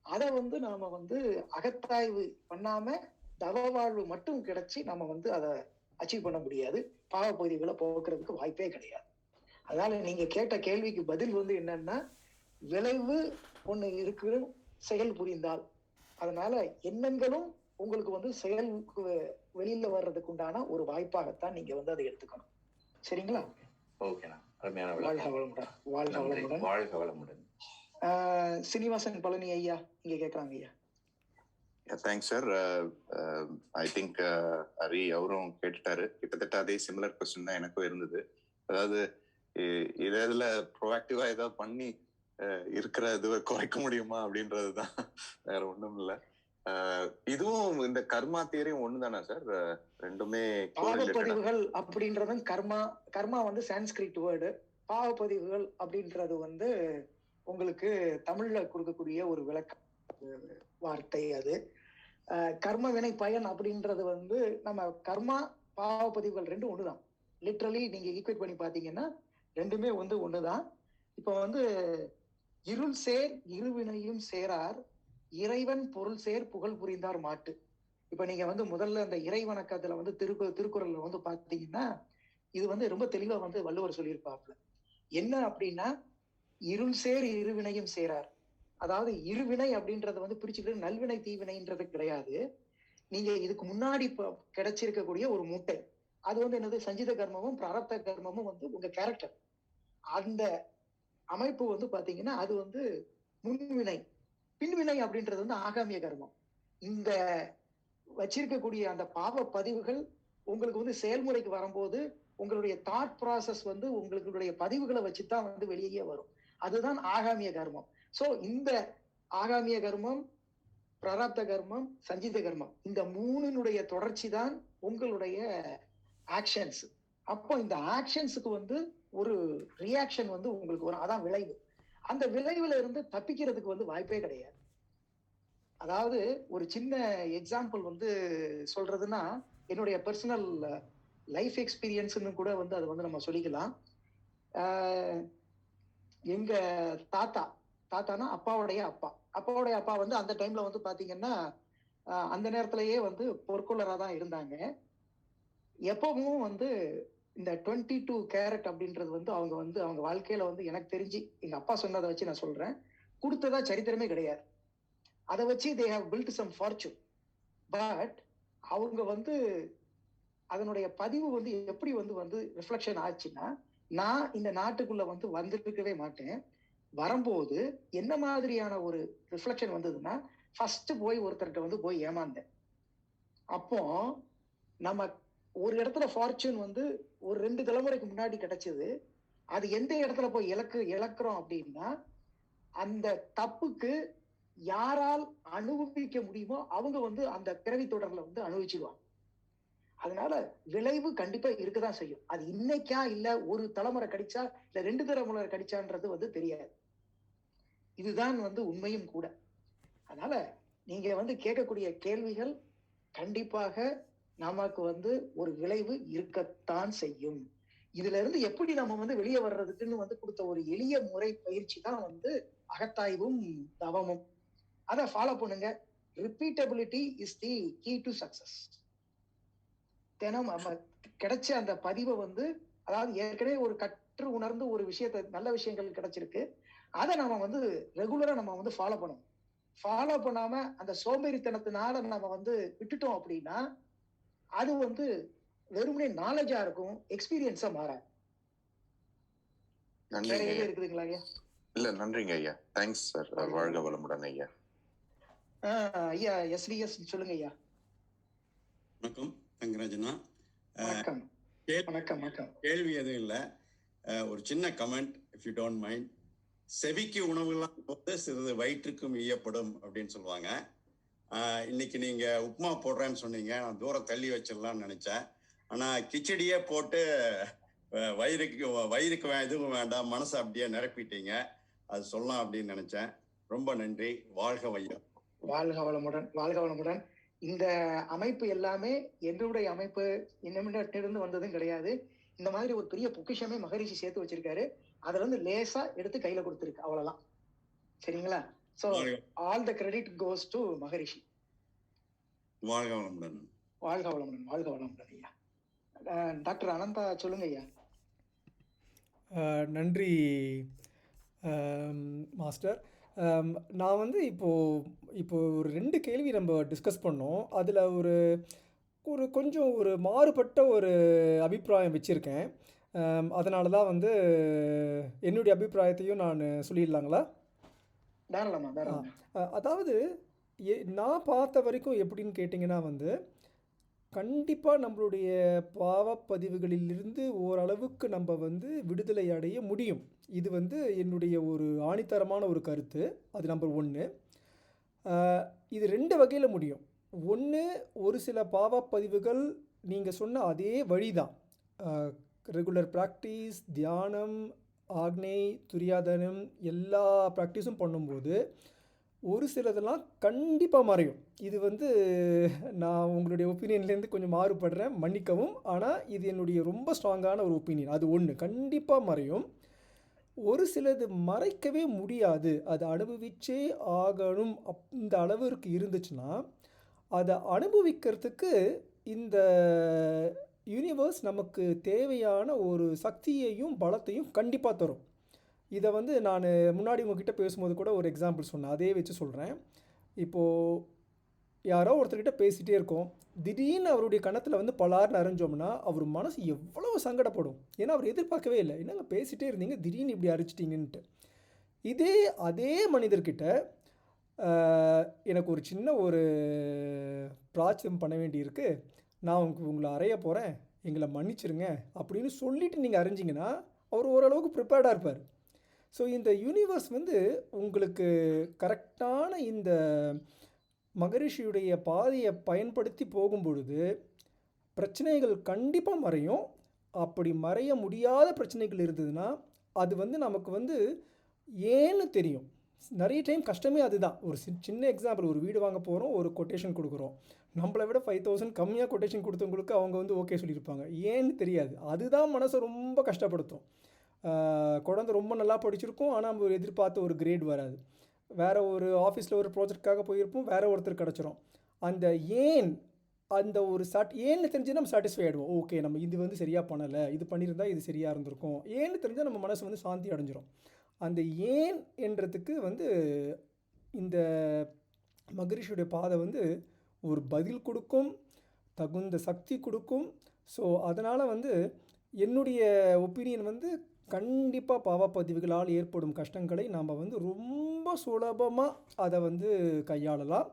அதை வந்து நாம வந்து அகத்தாய்வு பண்ணாம தவ வாழ்வு மட்டும் கிடைச்சி நம்ம வந்து அதை அச்சீவ் பண்ண முடியாது. பாவப்பகுதிகளை போக்குறதுக்கு வாய்ப்பே கிடையாது. அதனால நீங்க கேட்ட கேள்விக்கு பதில் வந்து என்னன்னா, விளைவு ஒண்ணு இருக்கு செயல் புரிந்தால். அதனால எண்ணங்களும் உங்களுக்கு வந்து செயலுக்கு வெளியில வர்றதுக்கு உண்டான ஒரு வாய்ப்பாகத்தான் நீங்க வந்து அதை எடுத்துக்கணும். சரிங்களா? ஓகேண்ணா, அருமையான வாழ்க வளமுடன். வாழ்க வளமுடன். வாழ்க வளமுடன். சீனிவாசன் பழனி ஐயா இங்க கேக்குறாங்க ஐயா. Thanks sir. I think Hari அவரும் கேட்டுட்டாரு. கிட்டத்தட்ட அதே சிமிலர் கொஸ்டின் தான் எனக்கும் இருந்தது. அதாவது இதுல ப்ரோஆக்டிவா ஏதாவது பண்ணி இருக்கிற இதுவை குறைக்க முடியுமா அப்படின்றதுதான், வேற ஒண்ணும் இல்ல. இதுவும் இந்த கர்மா தியரியும் ஒண்ணுதானா சார்? ரெண்டுமே பாவப்பதிவுகள் அப்படின்றதும் கர்மா வந்து சான்ஸ்கிரிட் வேர்டு. பாவப்பதிவுகள் அப்படின்றது வந்து உங்களுக்கு தமிழ்ல கொடுக்கக்கூடிய ஒரு விளக்க வார்த்தை. அது கர்ம வினை பயன் அப்படின்றது வந்து நம்ம கர்மா பாவப்பதிவுகள் ரெண்டும் ஒண்ணுதான். லிட்ரலி நீங்க ஈக்குவேட் பண்ணி பாத்தீங்கன்னா ரெண்டுமே வந்து ஒண்ணுதான். இப்ப வந்து இருள் சேர் இருவினையும் சேரார், இறைவன் பொருள் சேர் புகழ் புரிந்தார் மாட்டு. இப்ப நீங்க வந்து முதல்ல இந்த இறை வணக்கத்துல வந்து திருக்குறள்ல வந்து பாத்தீங்கன்னா இது வந்து ரொம்ப தெளிவா வந்து வள்ளுவர் சொல்லியிருப்பாப்ல. என்ன அப்படின்னா, இருள் சேர் இருவினையும் சேரார். அதாவது இருவினை அப்படின்றத வந்து பிரிச்சுக்கிட்டு நல்வினை தீவினைன்றது கிடையாது. நீங்க இதுக்கு முன்னாடி கிடைச்சிருக்கக்கூடிய ஒரு மூட்டை, அது வந்து என்னது, சஞ்சித கர்மமும் பிராரப்த கர்மமும் வந்து உங்க கேரக்டர். அந்த அமைப்பு வந்து பாத்தீங்கன்னா அது வந்து முன்வினை. பின்வினை அப்படின்றது வந்து ஆகாமிய கர்மம். இந்த வச்சிருக்கக்கூடிய அந்த பாவ பதிவுகள் உங்களுக்கு வந்து செயல்முறைக்கு வரும்போது உங்களுடைய தாட் ப்ராசஸ் வந்து உங்களுடைய பதிவுகளை வச்சுதான் வந்து வெளியே வரும். அதுதான் ஆகாமிய கர்மம். சோ இந்த ஆகாமிய கர்மம், பிராரப்த கர்மம், சஞ்சித கர்மம், இந்த மூணுனுடைய தொடர்ச்சி தான் உங்களுடைய ஆக்ஷன்ஸ். அப்போ இந்த ஆக்ஷன்ஸுக்கு வந்து ஒரு ரியாக்ஷன் வந்து உங்களுக்கு வரும். அதான் விளைவு. அந்த விளைவுல இருந்து தப்பிக்கிறதுக்கு வந்து வாய்ப்பே கிடையாது. அதாவது ஒரு சின்ன எக்ஸாம்பிள் வந்து சொல்றதுன்னா, என்னுடைய பர்சனல் லைஃப் எக்ஸ்பீரியன்ஸ்னு கூட வந்து அது வந்து நம்ம சொல்லிக்கலாம். எங்க தாத்தானா அப்பாவுடைய அப்பா வந்து அந்த டைம்ல வந்து பாத்தீங்கன்னா அந்த நேரத்திலேயே வந்து பொற்கொள்ளரா தான் இருந்தாங்க. எப்பவும் வந்து இந்த 22 கேரட் அப்படின்றது வந்து அவங்க வாழ்க்கையில வந்து எனக்கு தெரிஞ்சு எங்க அப்பா சொன்னதை வச்சு நான் சொல்றேன், கொடுத்ததா சரித்திரமே கிடையாது. அதை வச்சு they have built some fortune. But அவங்க வந்து அதனுடைய பதிவு வந்து எப்படி வந்து ரிஃப்ளெக்ஷன் ஆச்சுன்னா, நான் இந்த நாட்டுக்குள்ள வந்து வந்திருக்கவே மாட்டேன். வரும்போது என்ன மாதிரியான ஒரு ரிஃப்ளெக்ஷன் வந்ததுன்னா, ஃபர்ஸ்ட் போய் ஒருத்தர்கிட்ட வந்து போய் ஏமாந்தேன். அப்போ நம்ம ஒரு இடத்துல ஃபார்ச்சூன் வந்து ஒரு 2 தலைமுறைக்கு முன்னாடி கிடைச்சது. அது எந்த இடத்துல போய் இழக்கிறோம் அப்படின்னா, அந்த தப்புக்கு யாரால் அனுபவிக்க முடியுமோ அவங்க வந்து அந்த பிறவி தொடர்ல வந்து அனுபவிச்சிருவாங்க. அதனால விளைவு கண்டிப்பா இருக்கதான் செய்யும். அது இன்னைக்கா இல்ல ஒரு தலைமுறை கடிச்சா இல்ல 2 தலைமுறை கடிச்சான்றது வந்து தெரியாது. இதுதான் வந்து உண்மையும் கூட. அதனால நீங்க வந்து கேட்கக்கூடிய கேள்விகள் கண்டிப்பாக நமக்கு வந்து ஒரு விளைவு இருக்கத்தான் செய்யும். இதுல இருந்து எப்படி நம்ம வந்து வெளியே வர்றதுக்குன்னு வந்து கொடுத்த ஒரு எளிய முறை பயிற்சி தான் வந்து அகத்தாய்வும் தவமும். அதை ஃபாலோ பண்ணுங்க. Repeatability is the key to success. தினம் நம்ம கிடைச்ச அந்த பதிவை வந்து, அதாவது ஏற்கனவே ஒரு கற்று உணர்ந்து ஒரு விஷயத்த நல்ல விஷயங்கள் கிடைச்சிருக்கு, அதை நம்ம வந்து ரெகுலரா நம்ம வந்து ஃபாலோ பண்ணணும். ஃபாலோ பண்ணாம அந்த சோம்பேறித்தனத்தினால நம்ம வந்து விட்டுட்டோம் அப்படின்னா அது வந்து வெறுமனே நாலேஜா இருக்கும், எக்ஸ்பீரியன்ஸா மாறாது. வேற நன்றிங்க எதுவும் ஐயா. இருக்குதுங்களா ஐயா? இல்ல நன்றிங்க ஐயா. Thanks sir. வாழ்க வளமுடன் ஐயா. ஐயா எஸ்டிஎஸ் சொல்லுங்க ஐயா. வணக்கம் ரங்கராஜனா. வணக்கம் வணக்கம் வணக்கம். கேள்வி எதுவும் இல்லை, ஒரு சின்ன comment if you don't mind. செவிக்கு உணவுலாம் போது சிறிது வயிற்றுக்கும் ஈயப்படும் அப்படின்னு சொல்லுவாங்க. இன்னைக்கு நீங்க உப்புமா போடுறேன்னு சொன்னீங்க, நான் தூரம் தள்ளி வச்சிடலாம்னு நினைச்சேன். ஆனா கிச்சடியே போட்டு வயிறுக்கு எதுவும் வேண்டாம், மனசை அப்படியே நிரப்பிட்டீங்க. அது சொல்லலாம் அப்படின்னு நினைச்சேன். ரொம்ப நன்றி. வாழ்க வையம். வாழ்க வளமுடன், வாழ்க வளமுடன். இந்த அமைப்பு எல்லாமே என்னுடைய அமைப்பு, என்னிடமிருந்து வந்ததும் கிடையாது. இந்த மாதிரி ஒரு பெரிய பொக்கிஷமே மகரிஷி சேர்த்து வச்சிருக்காரு. அதுல இருந்து லேசா எடுத்து கையில கொடுத்துருக்கு, அவ்வளவுதான். சரிங்களா? So all the credit goes to Maharishi. வாழ்க வளமுடன். வாழ்க வளமுடன், வாழ்க வளமுடன் ஐயா. டாக்டர் அனந்தா சொல்லுங்க ஐயா. நன்றி மாஸ்டர். நான் வந்து இப்போ ஒரு 2 கேள்வி நம்ம டிஸ்கஸ் பண்ணோம். அதில் ஒரு கொஞ்சம் ஒரு மாறுபட்ட ஒரு அபிப்பிராயம் வச்சுருக்கேன். அதனால தான் வந்து என்னுடைய அபிப்பிராயத்தையும் நான் சொல்லிடலாங்களா? தாராளமா தாராளமா. அதாவது நான் பார்த்த வரைக்கும் எப்படின்னு கேட்டிங்கன்னா வந்து, கண்டிப்பாக நம்மளுடைய பாவப்பதிவுகளிலிருந்து ஓரளவுக்கு நம்ம வந்து விடுதலை அடைய முடியும். இது வந்து என்னுடைய ஒரு ஆணித்தரமான ஒரு கருத்து. அது நம்பர் 1. இது 2 வகையில் முடியும். 1, ஒரு சில பாவப்பதிவுகள் நீங்கள் சொன்ன அதே வழி தான். ரெகுலர் ப்ராக்டிஸ், தியானம், ஆக்னை, துரியாதனம் எல்லா ப்ராக்டிஸும் பண்ணும்போது ஒரு சிலதெல்லாம் கண்டிப்பாக மறையும். இது வந்து நான் உங்களுடைய ஒப்பீனியன்லேருந்து கொஞ்சம் மாறுபடுறேன், மன்னிக்கவும். ஆனால் இது என்னுடைய ரொம்ப ஸ்ட்ராங்கான ஒரு ஒப்பீனியன். அது 1 கண்டிப்பாக மறையும். ஒரு சிலது மறைக்கவே முடியாது, அதை அனுபவிச்சே ஆகணும். இந்த அளவிற்கு இருந்துச்சுன்னா அதை அனுபவிக்கிறதுக்கு இந்த யூனிவர்ஸ் நமக்கு தேவையான ஒரு சக்தியையும் பலத்தையும் கண்டிப்பாக தரும். இதை வந்து நான் முன்னாடி உங்ககிட்ட பேசும்போது கூட ஒரு எக்ஸாம்பிள் சொன்னேன், அதே வச்சு சொல்கிறேன். இப்போது யாரோ ஒருத்தர்கிட்ட பேசிகிட்டே இருக்கோம், திடீர்னு அவருடைய கணத்தில் வந்து பலார்னு அரைஞ்சோம்னா அவர் மனசு எவ்வளோ சங்கடப்படும். ஏன்னா அவர் எதிர்பார்க்கவே இல்லை, என்னங்க பேசிகிட்டே இருந்தீங்க திடீர்னு இப்படி அரைச்சிட்டிங்கன்ட்டு. அதே மனிதர்கிட்ட எனக்கு ஒரு சின்ன ஒரு பிரார்த்தனை பண்ண வேண்டியிருக்கு, நான் உங்களை அறைய போகிறேன், எங்களை மன்னிச்சிருங்க அப்படின்னு சொல்லிவிட்டு நீங்கள் அரைஞ்சிங்கன்னா அவர் ஓரளவுக்கு ப்ரிப்பேர்டாக இருப்பார். ஸோ இந்த யூனிவர்ஸ் வந்து உங்களுக்கு கரெக்டான இந்த மகரிஷியுடைய பாதையை பயன்படுத்தி போகும்பொழுது பிரச்சனைகள் கண்டிப்பாக மறையும். அப்படி மறைய முடியாத பிரச்சனைகள் இருந்ததுன்னா அது வந்து நமக்கு வந்து ஏன்னு தெரியும். நிறைய டைம் கஷ்டமே அதுதான். ஒரு சின்ன எக்ஸாம்பிள், ஒரு வீடு வாங்க போகிறோம், ஒரு கொட்டேஷன் கொடுக்குறோம். நம்மளை விட 5000 கம்மியாக கொட்டேஷன் கொடுத்தவங்களுக்கு அவங்க வந்து ஓகே சொல்லியிருப்பாங்க, ஏன்னு தெரியாது. அதுதான் மனசை ரொம்ப கஷ்டப்படுத்தும். குழந்தை ரொம்ப நல்லா படிச்சிருக்கும், ஆனால் நம்ம எதிர்பார்த்த ஒரு கிரேட் வராது. வேறு ஒரு ஆஃபீஸில் ஒரு ப்ராஜெக்டுக்காக போயிருப்போம், வேறு ஒருத்தர் கிடச்சிரும். அந்த அந்த ஒரு ஏன்னு தெரிஞ்சு நம்ம சாட்டிஸ்ஃபை ஆகிடுவோம். ஓகே, நம்ம இது வந்து சரியாக பண்ணலை, இது பண்ணியிருந்தால் இது சரியாக இருந்திருக்கும், ஏன்னு தெரிஞ்சால் நம்ம மனசு வந்து சாந்தி அடைஞ்சிரும். அந்த ஏன் என்றதுக்கு வந்து இந்த மகரிஷியுடைய பாதை வந்து ஒரு பதில் கொடுக்கும், தகுந்த சக்தி கொடுக்கும். ஸோ அதனால் வந்து என்னுடைய ஒப்பீனியன் வந்து கண்டிப்பாக பாவப்பதிவுகளால் ஏற்படும் கஷ்டங்களை நாம் வந்து ரொம்ப சுலபமாக அதை வந்து கையாளலாம்.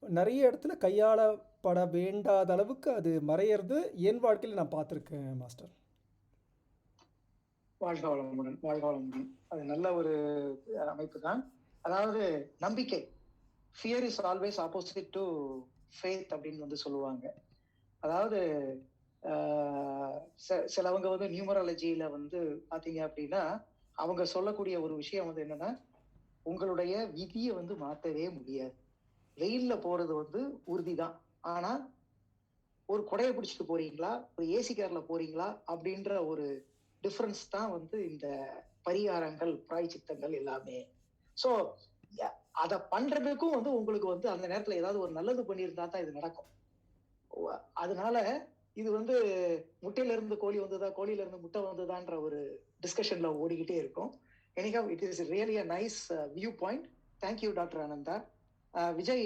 நிறைய இடத்துல கையாளப்பட வேண்டாத அளவுக்கு அது மறையிறது என் வாழ்க்கையில் நான் பார்த்துருக்கேன் மாஸ்டர். வாழ்க வளமுடன், வாழ்க வளமுடன். அது நல்ல ஒரு அமைப்பு தான். அதாவது நம்பிக்கை, fear is always opposite to faith அப்படின்னு வந்து சொல்லுவாங்க. அதாவது சிலவங்க வந்து நியூமராலஜியில வந்து பாத்தீங்க அப்படின்னா அவங்க சொல்லக்கூடிய ஒரு விஷயம் வந்து என்னன்னா, உங்களுடைய விதியை வந்து மாத்தவே முடியாது. வெயில்ல போறது வந்து உறுதிதான், ஆனா ஒரு கொடையை பிடிச்சிட்டு போறீங்களா, ஒரு ஏசி கார்ல போறீங்களா அப்படின்ற ஒரு டிஃபரன்ஸ் தான் வந்து இந்த பரிகாரங்கள், பிராய்ச்சித்தங்கள் எல்லாமே. சோ அதை பண்றதுக்கும் வந்து உங்களுக்கு வந்து அந்த நேரத்துல ஏதாவது ஒரு நல்லது பண்ணியிருந்தா தான் இது நடக்கும். அதனால இது வந்து முட்டையில இருந்து கோழி வந்ததா, கோழியில இருந்து முட்டை வந்ததான்ற ஒரு டிஸ்கஷன்ல ஓடிக்கிட்டே இருக்கும். Anyhow it is really a nice view point. Thank you doctor Ananda. Vijay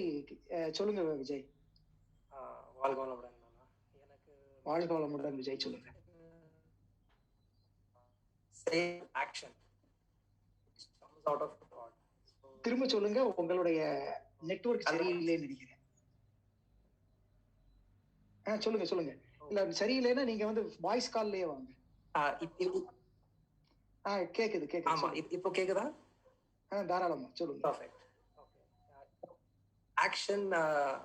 சொல்லுங்க விஜய். வாழ்க வளமுடன். எனக்கு வாழ்க வளமுடன் விஜய், சொல்லுங்க. same action comes out of God. திரும்ப சொல்லுங்க, உங்களுடைய நெட்வொர்க் சரியில்லைன்னு நினைக்கிறேன். சொல்லுங்க சொல்லுங்க. இல்ல சரியில்லைன்னா நீங்க வந்து வாய்ஸ் கால்லயே வாங்க. கேக்குது கேக்குது. ஆமா, இப்போ கேக்குதா? தாராளமா சொல்லுங்க. பர்ஃபெக்ட். ஓகே, ஆக்ஷன்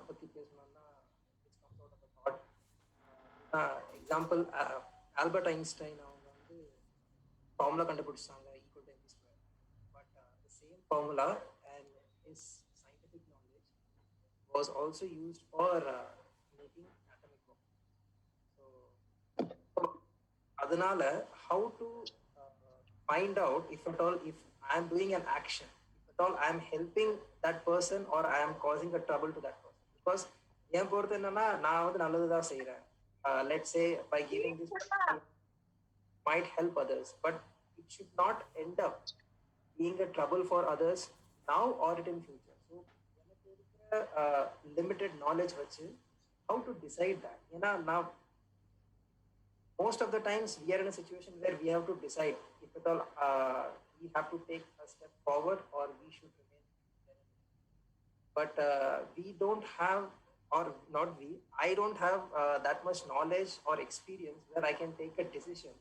பத்தி பேசணும்னா it comes out of the thought. Example, Albert Einstein அவங்க வந்து ஃபார்முலா கண்டுபிடிச்சாங்க equal to mc square. But the same formula and his scientific knowledge was also used for making atomic bomb. So அதனால how to find out if at all if I am doing an action, if at all I am helping that person or I am causing a trouble to that person. Because என் பொறுத்து என்னன்னா, நான் வந்து நல்லதுதான் செய்யறேன். Let's say by giving this might help others, but it should not end up being a trouble for others now or in future. So எனக்கு இருக்கிற limited knowledge வச்சு how to decide that? ஏன்னா நான் most of the times we are in a situation where we have to decide if at all we have to take a step forward or we should remain there. But we don't have, or not we, I don't have that much knowledge or experience where I can take a decision.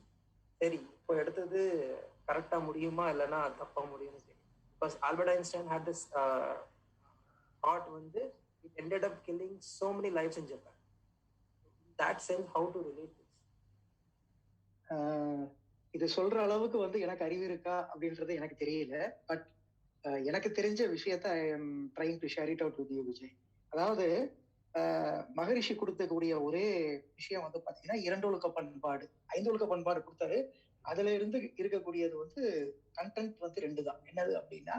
சரி, இப்போ எடுத்தது கரெக்டா முடியுமா இல்லைன்னா தப்பா முடியும்னு தெரியும். Because Albert Einstein had this thought வந்து it ended up killing so many lives in Japan. In that sense, how to relate this? இது சொல்ற அளவுக்கு வந்து எனக்கு அறிவு இருக்கா அப்படின்றது எனக்கு தெரியல. பட் எனக்கு தெரிஞ்ச விஷயத்த I am trying to share it out with you Vijay. அதாவது மகரிஷி கொடுத்தக்கூடிய ஒரே விஷயம் வந்து பாத்தீங்கன்னா 2 ஒழுக்க பண்பாடு, 5 ஒழுக்க பண்பாடு கொடுத்தாரு. அதுல இருந்து இருக்கக்கூடியது வந்து கண்டென்ட் வந்து 2 தான். என்னது அப்படின்னா,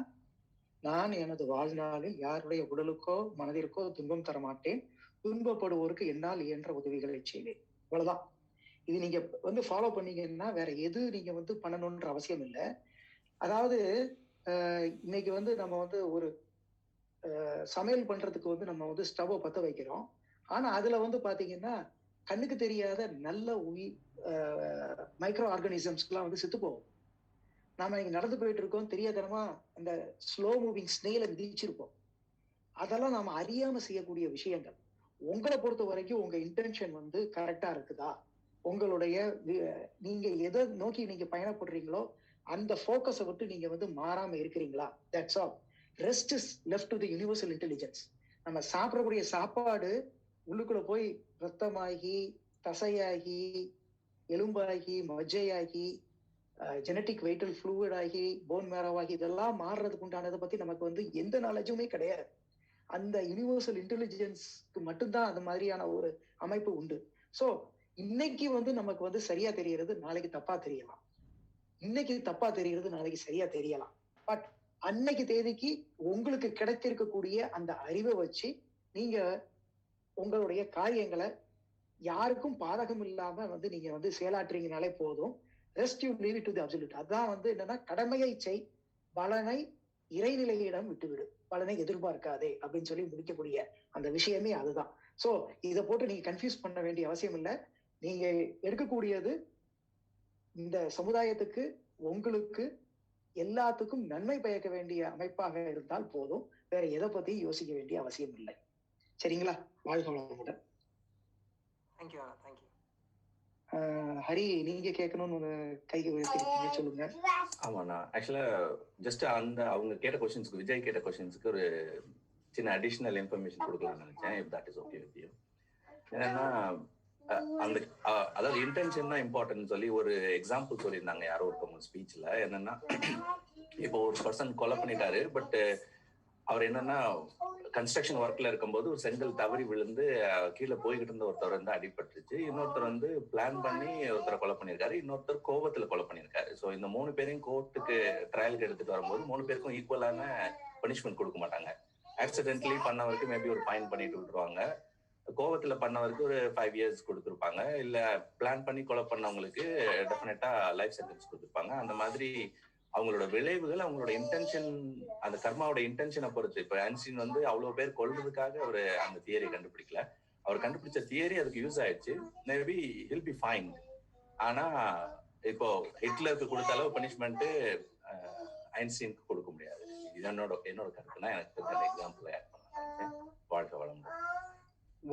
நான் எனது வாழ்நாளில் யாருடைய உடலுக்கோ மனதிற்கோ துன்பம் தர மாட்டேன், துன்பப்படுவோருக்கு என்னால் இயன்ற உதவிகளை செய்வேன். இவ்வளவுதான். இது நீங்க வந்து ஃபாலோ பண்ணீங்கன்னா வேற எது நீங்க வந்து பண்ணணும்ன்ற அவசியம் இல்லை. அதாவது இன்னைக்கு வந்து நம்ம வந்து ஒரு சமையல் பண்றதுக்கு வந்து நம்ம வந்து ஸ்டவ்வை பத்த வைக்கிறோம். ஆனா அதுல வந்து பாத்தீங்கன்னா கண்ணுக்கு தெரியாத நல்ல மைக்ரோ ஆர்கானிசம்ஸ்லாம் வந்து செத்து போகும். நாம இங்க நடந்து போயிட்டு இருக்கோம், தெரியாதனமா அந்த ஸ்லோ மூவிங் ஸ்னேல மிதிச்சிருப்போம். அதெல்லாம் நாம அறியாம செய்யக்கூடிய விஷயங்கள். உங்களை பொறுத்த வரைக்கும் உங்க இன்டென்ஷன் வந்து கரெக்டா இருக்குதா, உங்களுடைய நீங்க எதை நோக்கி நீங்க பயணப்படுறீங்களோ அந்த போக்கஸை விட்டு நீங்க வந்து மாறாம இருக்கிறீங்களா, that's all. Rest is left to the universal intelligence. நம்ம சாப்பிடக்கூடிய சாப்பாடு உள்ளுக்குள்ள போய் ரத்தமாகி, தசையாகி, எலும்பாகி, மஜ்ஜையாகி, ஜெனட்டிக் வைட்டல் ஃப்ளூயிட் ஆகி, போன் மேரோவாகி, இதெல்லாம் மாறுறதுக்கு உண்டானதை பத்தி நமக்கு வந்து எந்த நாலேஜுமே கிடையாது. அந்த யூனிவர்சல் இன்டெலிஜென்ஸ்க்கு மட்டும்தான் அந்த மாதிரியான ஒரு அமைப்பு உண்டு. ஸோ இன்னைக்கு வந்து நமக்கு வந்து சரியா தெரியறது நாளைக்கு தப்பா தெரியலாம், இன்னைக்கு தப்பா தெரியறது நாளைக்கு சரியா தெரியலாம். பட் அன்னைக்கு தேதிக்கு உங்களுக்கு கிடைத்திருக்கக்கூடிய அந்த அறிவை வச்சு நீங்க உங்களுடைய காரியங்களை யாருக்கும் பாதகம் இல்லாம வந்து நீங்க வந்து செயலாற்றுறீங்கனாலே போதும். Rest you leave it to the absolute. அதான் வந்து என்னன்னா, கடமையை செய், பலனை இறைநிலையிடம் விட்டுவிடு, பலனை எதிர்பார்க்காதே அப்படின்னு சொல்லி முடிக்கக்கூடிய அந்த விஷயமே அதுதான். சோ இதை போட்டு நீங்க கன்ஃபியூஸ் பண்ண வேண்டிய அவசியம் இல்லை. நீங்க எடுக்கக்கூடியது இந்த சமுதாயத்துக்கு, உங்களுக்கு எல்லாத்துக்கும் நன்மை பயக்க வேண்டிய அமைப்பாக இருந்தால் போதும். வேற எதை பத்தியும் யோசிக்க வேண்டிய அவசியம் இல்லை. சரிங்களா? வாழ்க வளமுடன். Thank you thank you. ஹரி, நீங்க கேட்கணும்னு கை உயர்த்திருக்கீங்க, சொல்லுங்க. ஆமாண்ணா, ஆக்சுவலா ஜஸ்ட் அவங்க கேட்ட கொஸ்டின்ஸ்க்கு, விஜய் கேட்ட கொஸ்டின்ஸ்க்கு ஒரு சின்ன அடிஷ்னல் இன்ஃபர்மேஷன் கொடுக்கலாம்னு நினைச்சேன். If that is okay with you. என்னன்னா அந்த அதாவது இன்டென்ஷன் தான் இம்பார்ட்டன்ட் சொல்லி ஒரு எக்ஸாம்பிள் சொல்லியிருந்தாங்க யாரோ ஒருத்தவங்க ஸ்பீச்ல. என்னன்னா, இப்போ ஒரு பர்சன் கொலை பண்ணிட்டாரு, பட் அவர் என்னன்னா கன்ஸ்ட்ரக்ஷன் ஒர்க்ல இருக்கும்போது ஒரு செங்கல் தவறி விழுந்து கீழே போய்கிட்டு இருந்த ஒருத்தர் வந்து அடிபட்டுருச்சு. இன்னொருத்தர் வந்து பிளான் பண்ணி ஒருத்தரை கொலை பண்ணியிருக்காரு, இன்னொருத்தர் கோபத்துல கொலை பண்ணியிருக்காரு. ஸோ இந்த 3 பேரையும் கோர்ட்டுக்கு ட்ரையலுக்கு எடுத்துட்டு வரும்போது 3 பேருக்கும் ஈக்குவலான பனிஷ்மெண்ட் கொடுக்க மாட்டாங்க. ஆக்சிடென்ட்லி பண்ணவருக்கு மேபி ஒரு ஃபைன் பண்ணிட்டு விட்டுருவாங்க, கோவத்துல பண்ணவருக்கு ஒரு 5 years கொடுத்துருப்பாங்க, இல்ல பிளான் பண்ணி கொலை பண்ணவங்களுக்கு டெஃபினட்டா லைஃப் சென்டென்ஸ் கொடுத்துருப்பாங்க. அந்த மாதிரி அவங்களோட விளைவுகள், அவங்களோட இன்டென்ஷன், அந்த கர்மாவோட இன்டென்ஷனை பொறுத்து. இப்ப ஐன்ஸ்டீன் வந்து அவ்வளவு பேர் கொல்றதுக்காக ஒரு அந்த தியரி கண்டுபிடிக்கல. அவர் கண்டுபிடிச்ச தியரி அதுக்கு யூஸ் ஆயிடுச்சு. Maybe he'll be fine. ஆனா இப்போ ஹிட்லருக்கு கொடுத்த அளவு பனிஷ்மெண்ட் ஐன்ஸ்டீனுக்கு கொடுக்க முடியாது. இது என்னோட கருத்துனா, எனக்கு அந்த எக்ஸாம்பிள் ஆட் பண்ண. வாழ்க வளமுடன்.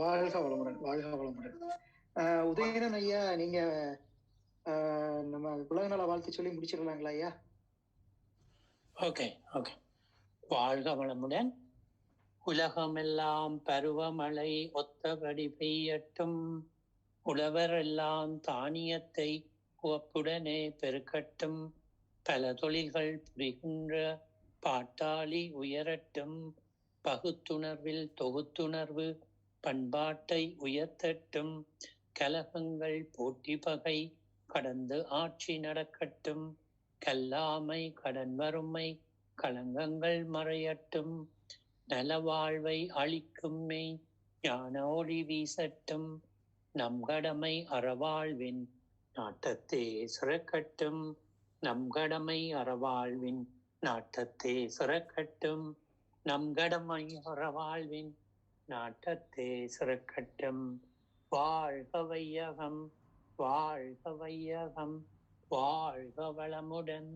வாழ்க வளமுடன். வாழ்க வளமுடன். உதயணன் ஐயா, நீங்க நம்ம உலக நல வாழ்த்து சொல்லி முடிச்சிடலாங்களா ஐயா? ஓகே. வாழ்க வளமுடன். உலகமெல்லாம் பருவமழை ஒத்தபடி பெய்யட்டும், உழவரெல்லாம் தானியத்தை உவப்புடனே பெருக்கட்டும், பல தொழில்கள் புரிகின்ற பாட்டாளி உயரட்டும், பகுத்துணர்வில் தொகுத்துணர்வு பண்பாட்டை உயர்த்தட்டும், கலகங்கள் போட்டி பகை கடந்து ஆட்சி நடக்கட்டும், கல்லாமை கடன் வறுமை களங்கங்கள் மறையட்டும், நலவாழ்வை அளிக்கும் மெய் ஞான ஒளி வீசட்டும், நம் கடமை அறவாழ்வின் நாட்டத்தே சிறக்கட்டும், நம் கடமை அறவாழ்வின் நாட்டத்தே சிறக்கட்டும், நம் கடமை அறவாழ்வின் நாட்டத்தே சிறக்கட்டும். வாழ்க வையகம், வாழ்க வையகம், வாழ்க வளமுடன்.